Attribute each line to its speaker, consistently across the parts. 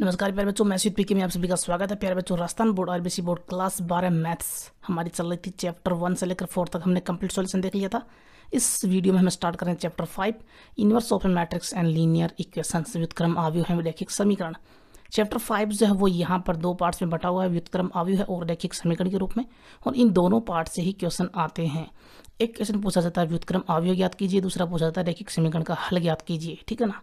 Speaker 1: नमस्कार प्यारे बच्चों, मैं स्वीट पीके में आप सभी का स्वागत है। प्यारे बच्चों, Rajasthan board RBC board class 12 maths हमारी चल रही थी। चैप्टर 1 से लेकर 4 तक हमने कंप्लीट सॉल्यूशन देख लिया था। इस वीडियो में हम स्टार्ट करें chapter 5 inverse of matrix and linear equations, व्युत्क्रम आव्यूह है रैखिक समीकरण। चैप्टर 5 जो है वो यहाँ पर दो पार्ट्स में बटा हुआ है, व्युत्क्रम आव्यूह है और रैखिक समीकरण के रूप में, और इन दोनों पार्ट से ही क्वेश्चन आते हैं। एक क्वेश्चन पूछा जाता है व्युत्क्रम आव्यूह ज्ञात कीजिए, दूसरा पूछा जाता है रैखिक समीकरण का हल ज्ञात कीजिए। ठीक है ना।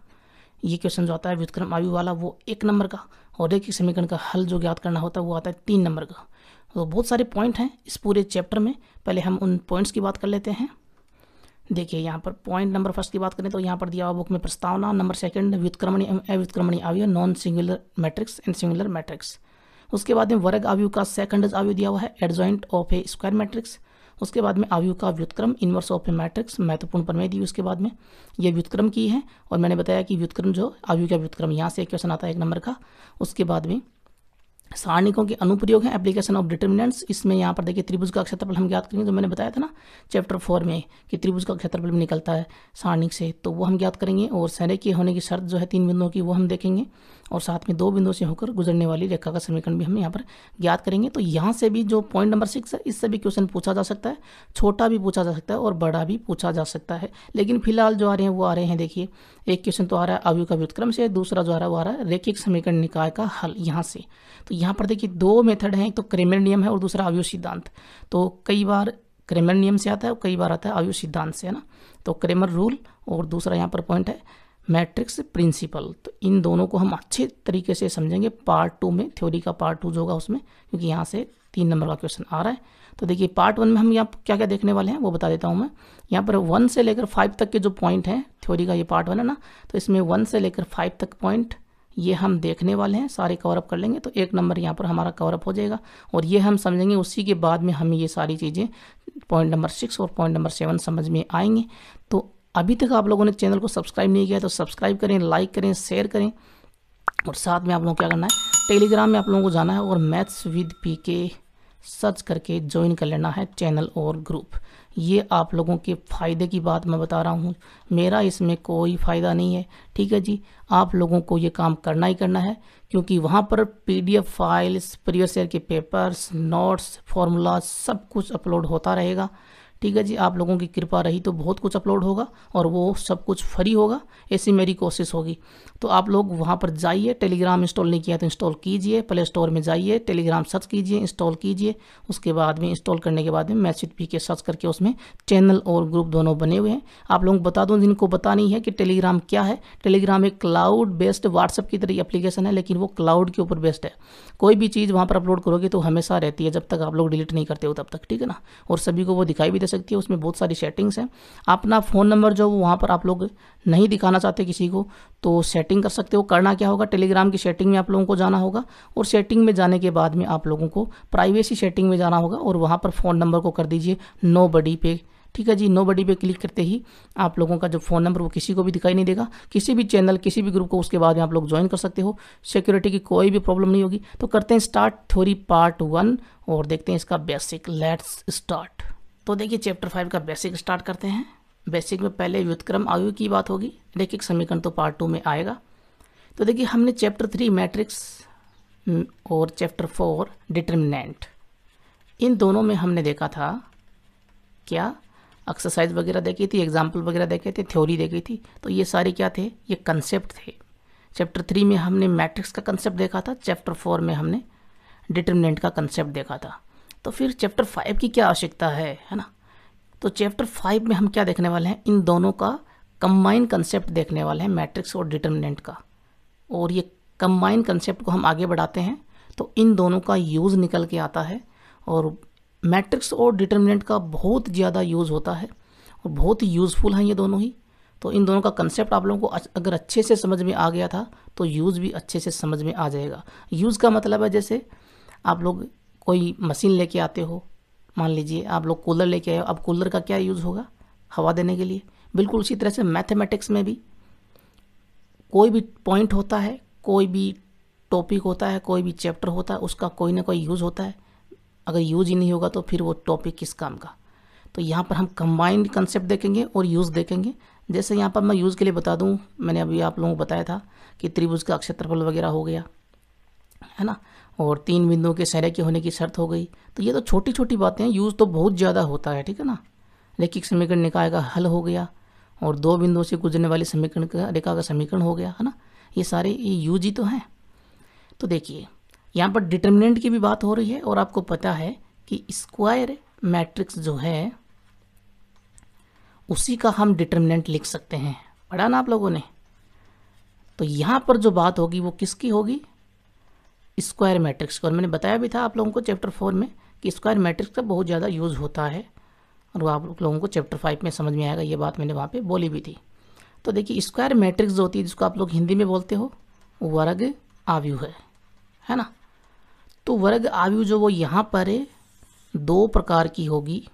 Speaker 1: ये क्वेश्चन जो आता है व्युत्क्रम आव्यूह वाला वो 1 नंबर का, और रैखिक समीकरण का हल जो ज्ञात करना होता है वो आता है 3 नंबर का। तो बहुत सारे पॉइंट हैं इस पूरे चैप्टर में। पहले हम उन पॉइंट्स की बात कर लेते हैं। देखिए यहाँ पर पॉइंट नंबर फर्स्ट की बात करें तो यहाँ पर दिया हुआ बुक में प्रस्तावना। नंबर सेकंड, व्युत्क्रमणीय अव्युत्क्रमणीय आव्यूह, non singular matrix and singular matrix. उसके बाद में वर्ग आव्यूह का सेकंड आव्यूह दिया हुआ है, adjoint of A square matrix. उसके बाद में आव्यूह का व्युत्क्रम, इनवर्स ऑफ ए मैट्रिक्स, महत्वपूर्ण प्रमेय दी। उसके बाद में ये व्युत्क्रम की है, और मैंने बताया कि व्युत्क्रम जो आव्यूह का व्युत्क्रम, यहाँ से एक क्वेश्चन आता है 1 नंबर का। उसके बाद में सारणिकों के अनुप्रयोग हैं, एप्लीकेशन ऑफ डिटर्मिनेंट्स। इसमें यहाँ पर देखिए त्रिभुज का क्षेत्रफल हम ज्ञात करेंगे, जो मैंने बताया था ना चैप्टर 4 में कि त्रिभुज का क्षेत्रफल भी निकलता है सारणिक से, तो वो हम ज्ञात करेंगे। और संरेखीय होने की शर्त जो है 3 बिंदुओं की वो हम देखेंगे, और साथ में 2 बिंदुओं से होकर गुजरने वाली रेखा का समीकरण भी हम यहाँ पर ज्ञात करेंगे। तो यहाँ से भी जो पॉइंट नंबर 6 है, इससे भी क्वेश्चन पूछा जा सकता है, छोटा भी पूछा जा सकता है और बड़ा भी पूछा जा सकता है। लेकिन फिलहाल जो आ रहे हैं वो आ रहे हैं, देखिए एक क्वेश्चन तो आ रहा है आव्यूह का व्युत्क्रम से, दूसरा जो आ रहा है वो आ रहा है रैखिक समीकरण निकाय का हल यहाँ से। तो यहाँ पर देखिए 2 मेथड हैं, एक तो क्रेमर नियम है और दूसरा आव्यूह सिद्धांत। तो कई बार क्रेमर नियम से आता है और कई बार आता है आव्यूह सिद्धांत से, है ना। तो क्रेमर रूल और दूसरा यहाँ पर पॉइंट है मैट्रिक्स प्रिंसिपल। तो इन दोनों को हम अच्छे तरीके से समझेंगे पार्ट 2 में, थ्योरी का पार्ट 2 जो होगा उसमें, क्योंकि यहाँ से 3 नंबर का क्वेश्चन आ रहा है। तो देखिए पार्ट 1 में हम यहाँ क्या क्या देखने वाले हैं वो बता देता हूँ मैं। यहाँ पर 1 से लेकर 5 तक के जो पॉइंट हैं थ्योरी का, ये पार्ट 1 है ना, तो इसमें 1 से लेकर 5 तक पॉइंट ये हम देखने वाले हैं, सारे कवरअप कर लेंगे। तो 1 नंबर यहाँ पर हमारा कवरअप हो जाएगा, और ये हम समझेंगे। उसी के बाद में हमें ये सारी चीज़ें पॉइंट नंबर 6 और पॉइंट नंबर 7 समझ में आएंगे। तो अभी तक आप लोगों ने चैनल को सब्सक्राइब नहीं किया तो सब्सक्राइब करें, लाइक करें, शेयर करें, और साथ में आप लोगों को क्या करना है, टेलीग्राम में आप लोगों को जाना है और मैथ्स विद पीके सर्च करके ज्वाइन कर लेना है चैनल और ग्रुप। ये आप लोगों के फ़ायदे की बात मैं बता रहा हूँ, मेरा इसमें कोई फ़ायदा नहीं है। ठीक है जी, आप लोगों को ये काम करना ही करना है, क्योंकि वहाँ पर PDF फाइल्स, प्रीवियस ईयर के पेपर्स, नोट्स, फॉर्मूला सब कुछ अपलोड होता रहेगा। ठीक है जी, आप लोगों की कृपा रही तो बहुत कुछ अपलोड होगा, और वो सब कुछ फ्री होगा, ऐसी मेरी कोशिश होगी। तो आप लोग वहाँ पर जाइए, टेलीग्राम इंस्टॉल नहीं किया तो इंस्टॉल कीजिए, प्ले स्टोर में जाइए, टेलीग्राम सर्च कीजिए, इंस्टॉल कीजिए। उसके बाद में इंस्टॉल करने के बाद में मैथ्स विद पीके सर्च करके उसमें चैनल और ग्रुप दोनों बने हुए हैं। आप लोगों को बता दूँ जिनको पता नहीं है कि टेलीग्राम क्या है, टेलीग्राम एक क्लाउड बेस्ड व्हाट्सएप की तरह एप्लीकेशन है, लेकिन वो क्लाउड के ऊपर बेस्ड है। कोई भी चीज़ वहाँ पर अपलोड करोगे तो हमेशा रहती है, जब तक आप लोग डिलीट नहीं करते हो तब तक। ठीक है ना, और सभी को वो दिखाई भी दे सकती है। उसमें बहुत सारी सेटिंग्स हैं। अपना फ़ोन नंबर जो वहाँ पर आप लोग नहीं दिखाना चाहते किसी को, तो सेटिंग कर सकते हो। करना क्या होगा, टेलीग्राम की सेटिंग में आप लोगों को जाना होगा, और सेटिंग में जाने के बाद में आप लोगों को प्राइवेसी सेटिंग में जाना होगा, और वहाँ पर फ़ोन नंबर को कर दीजिए नोबडी पे। ठीक है जी, नोबडी पे क्लिक करते ही आप लोगों का जो फ़ोन नंबर वो किसी को भी दिखाई नहीं देगा। किसी भी चैनल, किसी भी ग्रुप को उसके बाद में आप लोग ज्वाइन कर सकते हो, सिक्योरिटी की कोई भी प्रॉब्लम नहीं होगी। तो करते हैं स्टार्ट थ्योरी पार्ट 1 और देखते हैं इसका बेसिक। Let's start. तो देखिए चैप्टर 5 का बेसिक स्टार्ट करते हैं। बेसिक में पहले व्युत्क्रम आव्यूह की बात होगी, रैखिक समीकरण तो पार्ट 2 में आएगा। तो देखिए हमने चैप्टर 3 मैट्रिक्स और चैप्टर 4 डिटर्मिनेंट, इन दोनों में हमने देखा था क्या, एक्सरसाइज वगैरह देखी थी, एग्जाम्पल वगैरह देखे थे, थ्योरी देखी थी। तो ये सारे क्या थे, ये कंसेप्ट थे। चैप्टर 3 में हमने मैट्रिक्स का कंसेप्ट देखा था, चैप्टर 4 में हमने डिटर्मिनेंट का कंसेप्ट देखा था। तो फिर चैप्टर 5 की क्या आवश्यकता है ना। तो चैप्टर 5 में हम क्या देखने वाले हैं, इन दोनों का कंबाइन कंसेप्ट देखने वाले हैं, मैट्रिक्स और डिटर्मिनेंट का। और ये कंबाइन कंसेप्ट को हम आगे बढ़ाते हैं तो इन दोनों का यूज़ निकल के आता है, और मैट्रिक्स और डिटर्मिनेंट का बहुत ज़्यादा यूज़ होता है और बहुत ही यूज़फुल हैं ये दोनों ही। तो इन दोनों का कंसेप्ट आप लोगों को अगर अच्छे से समझ में आ गया था तो यूज़ भी अच्छे से समझ में आ जाएगा। यूज़ का मतलब है, जैसे आप लोग कोई मशीन लेके आते हो, मान लीजिए आप लोग कूलर लेके आए हो, अब कूलर का क्या यूज़ होगा, हवा देने के लिए। बिल्कुल उसी तरह से मैथमेटिक्स में भी कोई भी पॉइंट होता है, कोई भी टॉपिक होता है, कोई भी चैप्टर होता है, उसका कोई ना कोई यूज़ होता है। अगर यूज़ ही नहीं होगा तो फिर वो टॉपिक किस काम का। तो यहाँ पर हम कंबाइंड कंसेप्ट देखेंगे और यूज़ देखेंगे। जैसे यहाँ पर मैं यूज़ के लिए बता दूँ, मैंने अभी आप लोगों को बताया था कि त्रिभुज का क्षेत्रफल वगैरह हो गया, है ना, और 3 बिंदुओं के संरेख के होने की शर्त हो गई। तो ये तो छोटी छोटी बातें हैं, यूज़ तो बहुत ज़्यादा होता है, ठीक है ना। रैखिक समीकरण निकाय का हल हो गया, और 2 बिंदुओं से गुजरने वाली समीकरण का रेखा का समीकरण हो गया, है ना। ये सारे ये यूज ही तो हैं। तो देखिए यहाँ पर डिटर्मिनेंट की भी बात हो रही है, और आपको पता है कि स्क्वायर मैट्रिक्स जो है उसी का हम डिटर्मिनेंट लिख सकते हैं, पढ़ा ना आप लोगों ने। तो यहाँ पर जो बात होगी वो किसकी होगी, स्क्वायर मैट्रिक्स की। और मैंने बताया भी था आप लोगों को चैप्टर 4 में कि स्क्वायर मैट्रिक्स का बहुत ज़्यादा यूज़ होता है, और वो आप लोगों को चैप्टर 5 में समझ में आएगा, ये बात मैंने वहाँ पे बोली भी थी। तो देखिए स्क्वायर मैट्रिक्स जो होती है, जिसको आप लोग हिंदी में बोलते हो, वो वर्ग आव्यूह है ना। तो वर्ग आव्यूह जो वो यहाँ पर 2 प्रकार की होगी,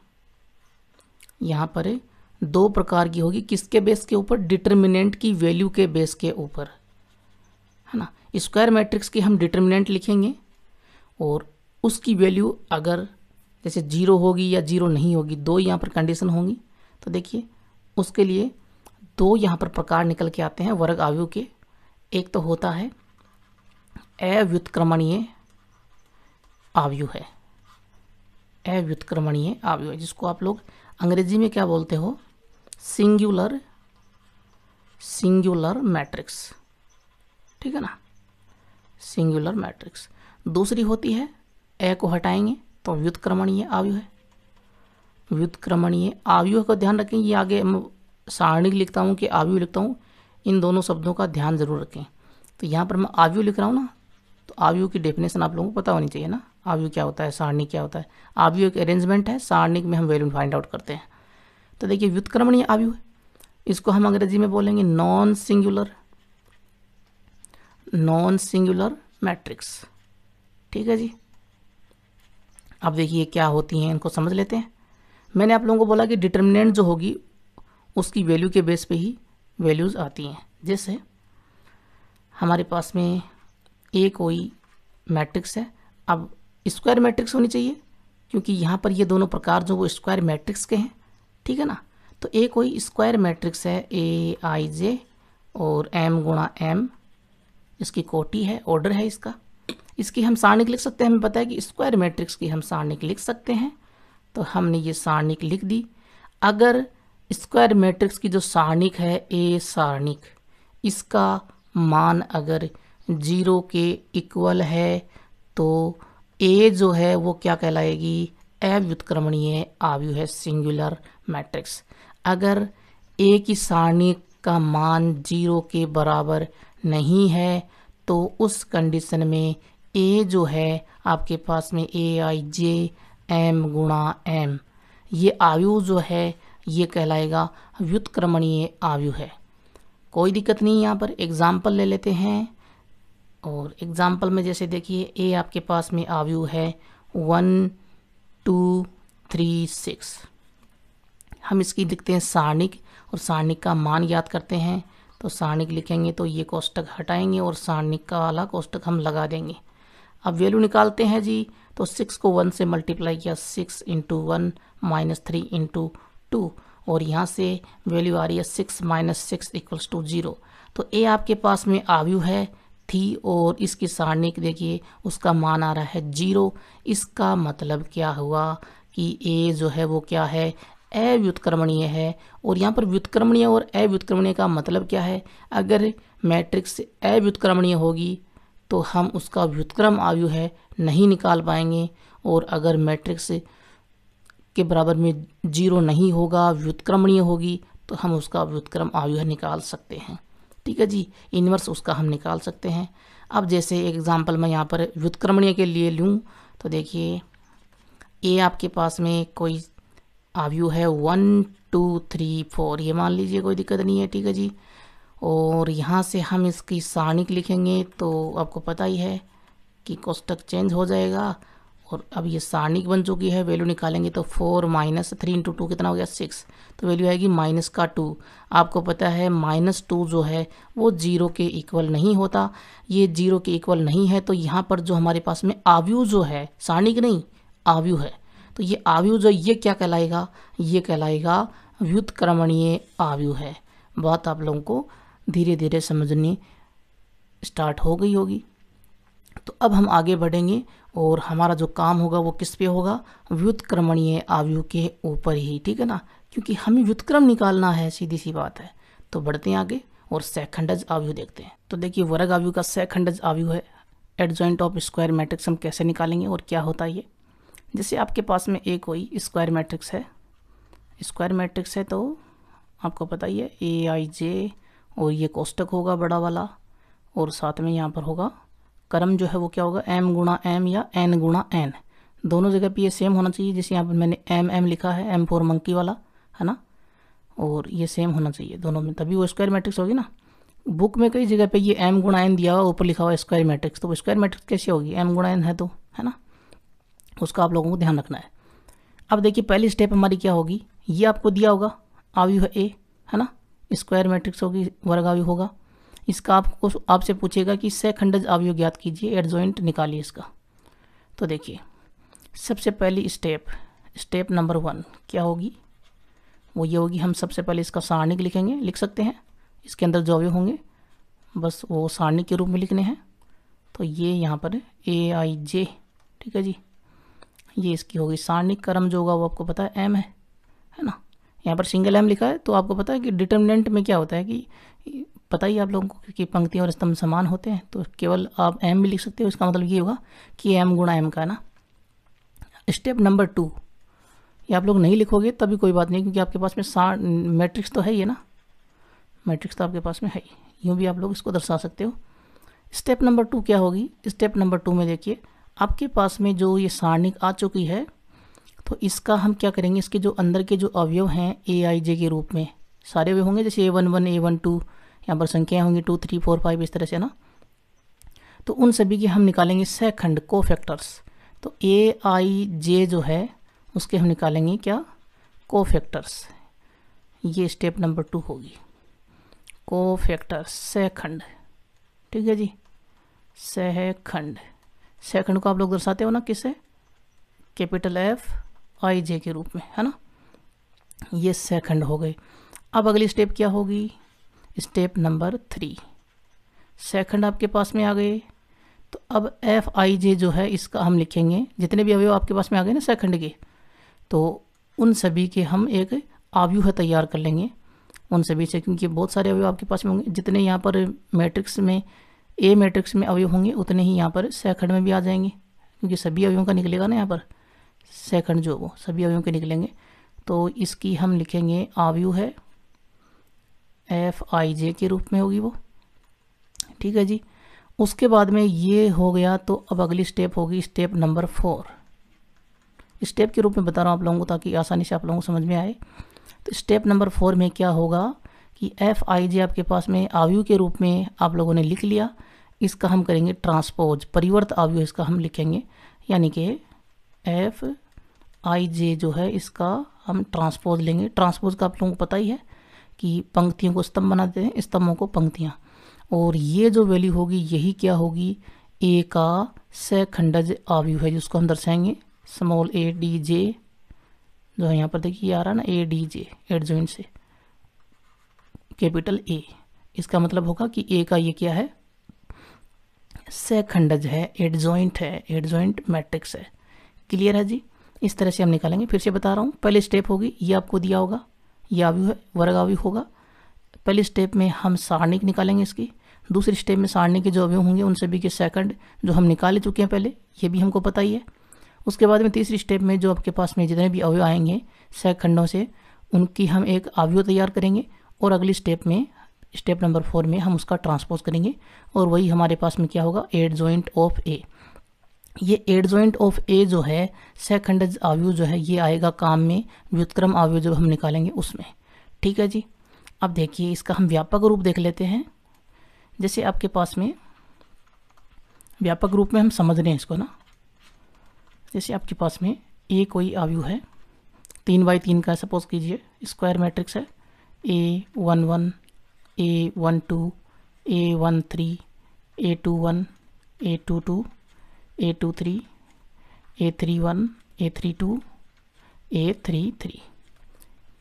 Speaker 1: यहाँ पर 2 प्रकार की होगी। किसके बेस के ऊपर, डिटर्मिनेंट की वैल्यू के बेस के ऊपर, है ना। स्क्वायर मैट्रिक्स की हम डिटर्मिनेंट लिखेंगे, और उसकी वैल्यू अगर जैसे 0 होगी या 0 नहीं होगी, 2 यहाँ पर कंडीशन होंगी। तो देखिए उसके लिए 2 यहाँ पर प्रकार निकल के आते हैं वर्ग आव्यूह के। एक तो होता है अव्युत्क्रमणीय आव्यूह है, अव्युत्क्रमणीय आव्यूह है, जिसको आप लोग अंग्रेजी में क्या बोलते हो, सिंगुलर मैट्रिक्स, ठीक है ना, सिंगुलर मैट्रिक्स। दूसरी होती है, ए को हटाएंगे तो व्युत्क्रमणीय आव्यूह है। व्युत्क्रमणीय आव्यूह का ध्यान रखें, ये आगे सारणिक लिखता हूँ कि आव्यूह लिखता हूँ, इन दोनों शब्दों का ध्यान जरूर रखें। तो यहाँ पर मैं आव्यूह लिख रहा हूँ ना, तो आव्यूह की डेफिनेशन आप लोगों को पता होनी चाहिए ना, आव्यूह क्या होता है, सारणिक क्या होता है। आव्यूह एक अरेंजमेंट है, सारणिक में हम वैल्यू फाइंड आउट करते हैं। तो देखिए व्युत्क्रमणीय आव्यूह, इसको हम अंग्रेजी में बोलेंगे नॉन सिंगुलर मैट्रिक्स, ठीक है जी। अब देखिए क्या होती हैं, इनको समझ लेते हैं। मैंने आप लोगों को बोला कि डिटर्मिनेंट जो होगी उसकी वैल्यू के बेस पे ही वैल्यूज़ आती हैं। जैसे हमारे पास में कोई मैट्रिक्स है, अब स्क्वायर मैट्रिक्स होनी चाहिए, क्योंकि यहाँ पर ये दोनों प्रकार जो वो स्क्वायर मैट्रिक्स के हैं, ठीक है ना। तो कोई स्क्वायर मैट्रिक्स है Aij और m गुणा m, इसकी कोटि है, ऑर्डर है इसका। इसकी हम सारणिक लिख सकते हैं, हमें पता है कि स्क्वायर मैट्रिक्स की हम सारणिक लिख सकते हैं, तो हमने ये सारणिक लिख दी। अगर स्क्वायर मैट्रिक्स की जो सारणिक है A सारणिक, इसका मान अगर 0 के इक्वल है तो A जो है वो क्या कहलाएगी, अव्युत्क्रमणीय आव्यूह है, सिंगुलर मैट्रिक्स। अगर A की सारणिक का मान 0 के बराबर नहीं है तो उस कंडीशन में A जो है आपके पास में Aij m गुणा m, ये आव्यूह जो है ये कहलाएगा व्युत्क्रमणीय आव्यूह है। कोई दिक्कत नहीं, यहाँ पर एग्जाम्पल ले लेते हैं। और एग्जाम्पल में जैसे देखिए A आपके पास में आव्यूह है 1 2 3 6, हम इसकी लिखते हैं सारणिक, और सारणिक का मान याद करते हैं। तो सारणिक लिखेंगे तो ये कोष्टक हटाएंगे और सारणिक का वाला कोष्टक हम लगा देंगे। अब वैल्यू निकालते हैं जी, तो 6 को 1 से मल्टीप्लाई किया, 6 × 1 -3 × 2, और यहाँ से वैल्यू आ रही है 6 - 6 = 0। तो A आपके पास में आव्यूह है थी, और इसकी सारणिक देखिए उसका मान आ रहा है 0। इसका मतलब क्या हुआ कि A जो है वो क्या है, अव्युत्क्रमणीय है। और यहाँ पर व्युत्क्रमणीय और अव्युत्क्रमणीय का मतलब क्या है, अगर मैट्रिक्स अव्युत्क्रमणीय होगी तो हम उसका व्युत्क्रम आव्यूह है नहीं निकाल पाएंगे, और अगर मैट्रिक्स के बराबर में 0 नहीं होगा, व्युत्क्रमणीय होगी, तो हम उसका व्युत्क्रम आव्यूह निकाल सकते हैं, ठीक है जी। इन्वर्स उसका हम निकाल सकते हैं। अब जैसे एग्जांपल मैं यहाँ पर व्युत्क्रमणीय के लिए लूँ, तो देखिए A आपके पास में कोई आव्यूह है 1 2 3 4, ये मान लीजिए, कोई दिक्कत नहीं है, ठीक है जी। और यहाँ से हम इसकी सारणिक लिखेंगे तो आपको पता ही है कि कोष्टक चेंज हो जाएगा, और अब ये सारणिक बन चुकी है। वैल्यू निकालेंगे तो 4 - 3 × 2 कितना हो गया, 6, तो वैल्यू आएगी -2। आपको पता है -2 जो है वो 0 के इक्वल नहीं होता, ये 0 के इक्वल नहीं है। तो यहाँ पर जो हमारे पास में आव्यूह जो है, सारणिक नहीं आव्यूह है, तो ये आव्यूह जो ये क्या कहलाएगा, ये कहलाएगा व्युत्क्रमणीय आव्यूह है। बात आप लोगों को धीरे धीरे समझनी स्टार्ट हो गई होगी। तो अब हम आगे बढ़ेंगे और हमारा जो काम होगा वो किस पे होगा, व्युत्क्रमणीय अवयव के ऊपर ही, ठीक है ना, क्योंकि हमें व्युत्क्रम निकालना है, सीधी सी बात है। तो बढ़ते हैं आगे और सहखंडज अवयव देखते हैं। तो देखिए वर्ग अवयव का सहखंडज अवयव है एडजॉइंट ऑफ स्क्वायर मैट्रिक्स हम कैसे निकालेंगे और क्या होता है ये। जैसे आपके पास में एक कोई स्क्वायर मैट्रिक्स है, तो आपको पता ही है AIJ, और ये कोष्टक होगा बड़ा वाला, और साथ में यहाँ पर होगा क्रम जो है वो क्या होगा, m गुणा m या n गुणा n, दोनों जगह पे ये सेम होना चाहिए। जैसे यहाँ पर मैंने m लिखा है, m फॉर मंकी वाला है ना, और ये सेम होना चाहिए दोनों में, तभी वो स्क्वायर मैट्रिक्स होगी ना। बुक में कई जगह पे ये m गुणा n दिया हुआ, ऊपर लिखा हुआ है स्क्वायर मैट्रिक्स, तो वो स्क्वायर मैट्रिक्स कैसे होगी, m गुणा n है तो, है ना, उसका आप लोगों को ध्यान रखना है। अब देखिए पहली स्टेप हमारी क्या होगी, ये आपको दिया होगा अवयव है A, है ना, स्क्वायर मैट्रिक्स होगी, वर्ग अवयव होगा। इसका आपसे पूछेगा कि सहखंडज अवयव ज्ञात कीजिए, एडजॉइंट निकालिए इसका। तो देखिए सबसे पहली स्टेप नंबर 1 क्या होगी, वो ये होगी, हम सबसे पहले इसका सारणिक लिख सकते हैं, इसके अंदर जो अवयव होंगे बस वो सारणिक के रूप में लिखने हैं। तो ये यहाँ पर AIJ, ठीक है जी, ये इसकी होगी सारणिक। क्रम जो होगा वो आपको पता है m है ना, यहाँ पर सिंगल m लिखा है, तो आपको पता है कि डिटर्मिनेंट में क्या होता है कि पता ही आप लोगों को कि पंक्तियाँ और स्तंभ समान होते हैं, तो केवल आप m भी लिख सकते हो, इसका मतलब ये होगा कि m गुणा m का है ना। स्टेप नंबर 2 ये आप लोग नहीं लिखोगे तभी कोई बात नहीं, क्योंकि आपके पास में मैट्रिक्स तो है ही है ना, मैट्रिक्स तो आपके पास में है ही, यूँ भी आप लोग इसको दर्शा सकते हो। स्टेप नंबर 2 क्या होगी, स्टेप नंबर 2 में देखिए आपके पास में जो ये सारणिक आ चुकी है, तो इसका हम क्या करेंगे, इसके जो अंदर के जो अवयव हैं AIJ के रूप में सारे अवयव होंगे, जैसे A11 A12, यहाँ पर संख्याएं होंगी 2 3 4 5 इस तरह से ना, तो उन सभी के हम निकालेंगे सहखंड कोफैक्टर्स। तो AIJ जो है उसके हम निकालेंगे क्या, कोफैक्टर्स। ये स्टेप नंबर 2 होगी, कोफैक्टर्स सहखंड, ठीक है जी, सहखंड को आप लोग दर्शाते हो ना किससे, कैपिटल FIJ के रूप में, है ना, ये सहखंड हो गए। अब अगली स्टेप क्या होगी, स्टेप नंबर 3, सहखंड आपके पास में आ गए, तो अब FIJ जो है इसका हम लिखेंगे, जितने भी अवयव आपके पास में आ गए ना सहखंड के, तो उन सभी के हम एक अवयव तैयार कर लेंगे उन सभी से, क्योंकि बहुत सारे अवयव आपके पास में होंगे, जितने यहाँ पर मैट्रिक्स में A मैट्रिक्स में अवयव होंगे उतने ही यहाँ पर सहखंड में भी आ जाएंगे, क्योंकि सभी अवयवों का निकलेगा ना यहाँ पर सहखंड जो वो सभी अवयवों के निकलेंगे। तो इसकी हम लिखेंगे अवयव है FIJ के रूप में होगी वो, ठीक है जी। उसके बाद में ये हो गया, तो अब अगली स्टेप होगी स्टेप नंबर 4, स्टेप के रूप में बता रहा हूँ आप लोगों को ताकि आसानी से आप लोगों को समझ में आए। तो स्टेप नंबर 4 में क्या होगा कि FIJ आपके पास में अवयव के रूप में आप लोगों ने लिख लिया, इसका हम करेंगे ट्रांसपोज, परिवर्त अवयव इसका हम लिखेंगे, यानी कि FIJ जो है इसका हम ट्रांसपोज लेंगे। ट्रांसपोज का आप लोगों को पता ही है कि पंक्तियों को स्तंभ बना देते हैं, स्तंभों को पंक्तियाँ, और ये जो वैल्यू होगी यही क्या होगी, A का सहखंडज अवयव है, जिसको हम दर्शाएंगे स्मॉल ADJ, जो है यहाँ पर देखिए आ रहा है ना ADJ, एडजॉइंट से कैपिटल A, इसका मतलब होगा कि A का ये क्या है, सहखंडज है, एडजॉइंट है, एडजॉइंट मैट्रिक्स है। क्लियर है जी, इस तरह से हम निकालेंगे। फिर से बता रहा हूँ, पहले स्टेप होगी ये आपको दिया होगा, ये अवयव है, वर्ग अवयव होगा। पहले स्टेप में हम सारणिक निकालेंगे इसकी, दूसरी स्टेप में सारणिक के जो अवयव होंगे उन सभी के सेकंड जो हम निकाल चुके हैं पहले, ये भी हमको पता ही है। उसके बाद में तीसरी स्टेप में जो आपके पास में जितने भी अवयव आएंगे सहखंडों से, उनकी हम एक अवयव तैयार करेंगे, और अगली स्टेप में स्टेप नंबर 4 में हम उसका ट्रांसपोज करेंगे, और वही हमारे पास में क्या होगा, एडजॉइंट ऑफ A। ये एडजॉइंट ऑफ A जो है सहखंडज अवयव जो है ये आएगा काम में व्युत्क्रम अवयव जो हम निकालेंगे उसमें, ठीक है जी। अब देखिए इसका हम व्यापक रूप देख लेते हैं। जैसे आपके पास में व्यापक रूप में हम समझ रहे हैं इसको ना, जैसे आपके पास में A कोई अवयव है 3x3 का, सपोज कीजिए स्क्वायर मैट्रिक्स है, A11 A12 A13 A21 A22 A23 A31 A32 A33,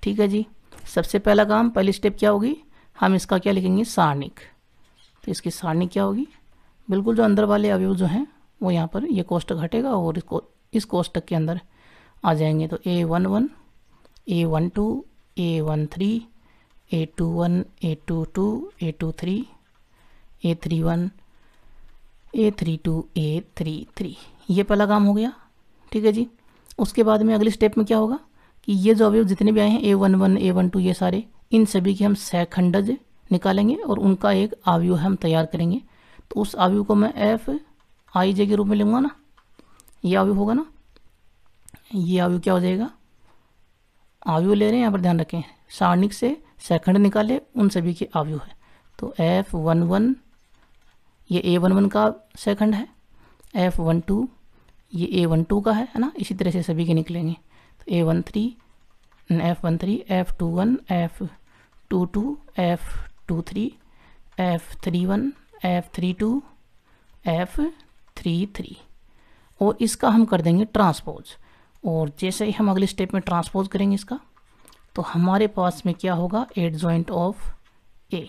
Speaker 1: ठीक है जी। सबसे पहला काम, पहली स्टेप क्या होगी, हम इसका क्या लिखेंगे, सारणिक। तो इसकी सारणिक क्या होगी, बिल्कुल जो अंदर वाले अवयव जो हैं वो यहाँ पर ये कोष्टक हटेगा और इस कोष्टक के अंदर आ जाएंगे। तो A11, A12, A13, A21, A22, A23, A31, A32, A33, ये पहला काम हो गया। ठीक है जी। उसके बाद में अगले स्टेप में क्या होगा कि ये जो अवयव जितने भी आए हैं A11, A12, ये सारे, इन सभी के हम सहखंडज निकालेंगे और उनका एक अवयव हम तैयार करेंगे। तो उस अवयव को मैं Fij के रूप में लूँगा ना, ये अवयव होगा ना, ये अवयव क्या हो जाएगा, अवयव ले रहे हैं यहाँ पर ध्यान रखें, सारणिक से सहखंड निकाले उन सभी के अवयव है। तो F11 ये A11 का सहखंड है, F12 ये A12 का है ना, इसी तरह से सभी के निकलेंगे। तो A13, F13, F21, F22, F23, F31, F32, F33, और इसका हम कर देंगे ट्रांसपोज। और जैसे ही हम अगले स्टेप में ट्रांसपोज करेंगे इसका, तो हमारे पास में क्या होगा, एडजॉइंट ऑफ A।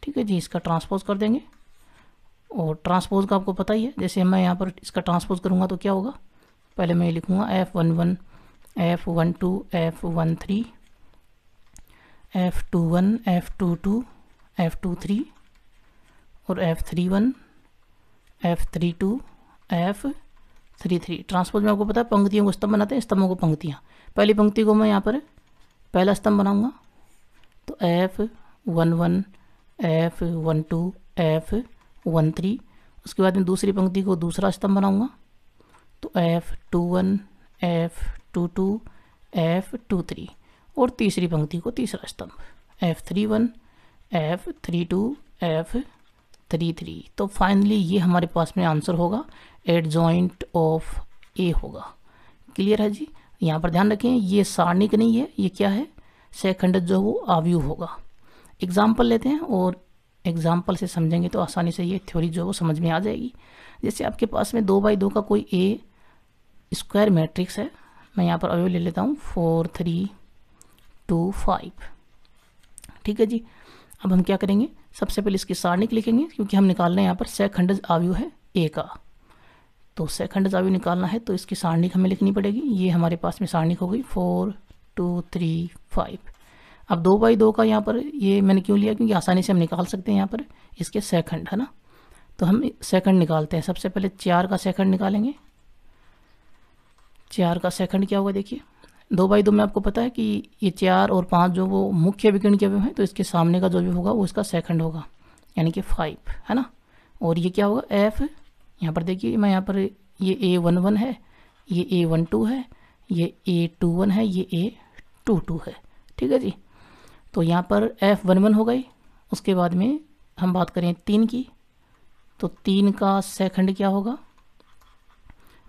Speaker 1: ठीक है जी, इसका ट्रांसपोज कर देंगे। और ट्रांसपोज का आपको पता ही है, जैसे मैं यहाँ पर इसका ट्रांसपोज करूँगा तो क्या होगा, पहले मैं लिखूँगा F11, F12, F13, F21, F22, F23 और F31, F32, F33। ट्रांसपोज में आपको पता है पंक्तियों को स्तंभ बनाते हैं, स्तंभों को पंक्तियाँ। पहली पंक्ति को मैं यहाँ पर पहला स्तंभ बनाऊँगा, तो F11, F12, F13। उसके बाद में दूसरी पंक्ति को दूसरा स्तंभ बनाऊँगा, तो F21, F22, F23। और तीसरी पंक्ति को तीसरा स्तंभ F31, F32, F33। तो फाइनली ये हमारे पास में आंसर होगा, एडजॉइंट ऑफ A होगा। क्लियर है जी। यहाँ पर ध्यान रखें, ये सारणिक नहीं है, ये क्या है, सहखंडज जो वो अवयव होगा। एग्जाम्पल लेते हैं और एग्जाम्पल से समझेंगे तो आसानी से ये थ्योरी जो वो समझ में आ जाएगी। जैसे आपके पास में 2x2 का कोई A स्क्वायर मैट्रिक्स है, मैं यहाँ पर अवयव ले लेता हूँ 4, 3, 2, 5। ठीक है जी। अब हम क्या करेंगे, सबसे पहले इसकी सारणिक लिखेंगे, क्योंकि हम निकाल रहे हैं यहाँ पर सहखंडज अवयव है A का। तो सहखंडज अवयव निकालना है तो इसकी सारणिक हमें लिखनी पड़ेगी। ये हमारे पास में सारणिक हो गई 4, 2, 3, 5। अब 2x2 का यहाँ पर ये मैंने क्यों लिया, क्योंकि आसानी से हम निकाल सकते हैं यहाँ पर इसके सहखंड, है ना। तो हम सहखंड निकालते हैं। सबसे पहले 4 का सहखंड निकालेंगे। 4 का सहखंड क्या होगा, देखिए 2x2 में आपको पता है कि ये 4 और 5 जो वो मुख्य विकर्ण के अवयव हैं, तो इसके सामने का जो भी होगा वो इसका सहखंड होगा, यानी कि 5, है ना। और ये क्या होगा, F, यहाँ पर देखिए मैं यहाँ पर ये A11 है, ये A12 है, ये A21 है, ये A22 है। ठीक है जी। तो यहाँ पर F11 हो गई। उसके बाद में हम बात करें 3 की, तो 3 का सहखंड क्या होगा,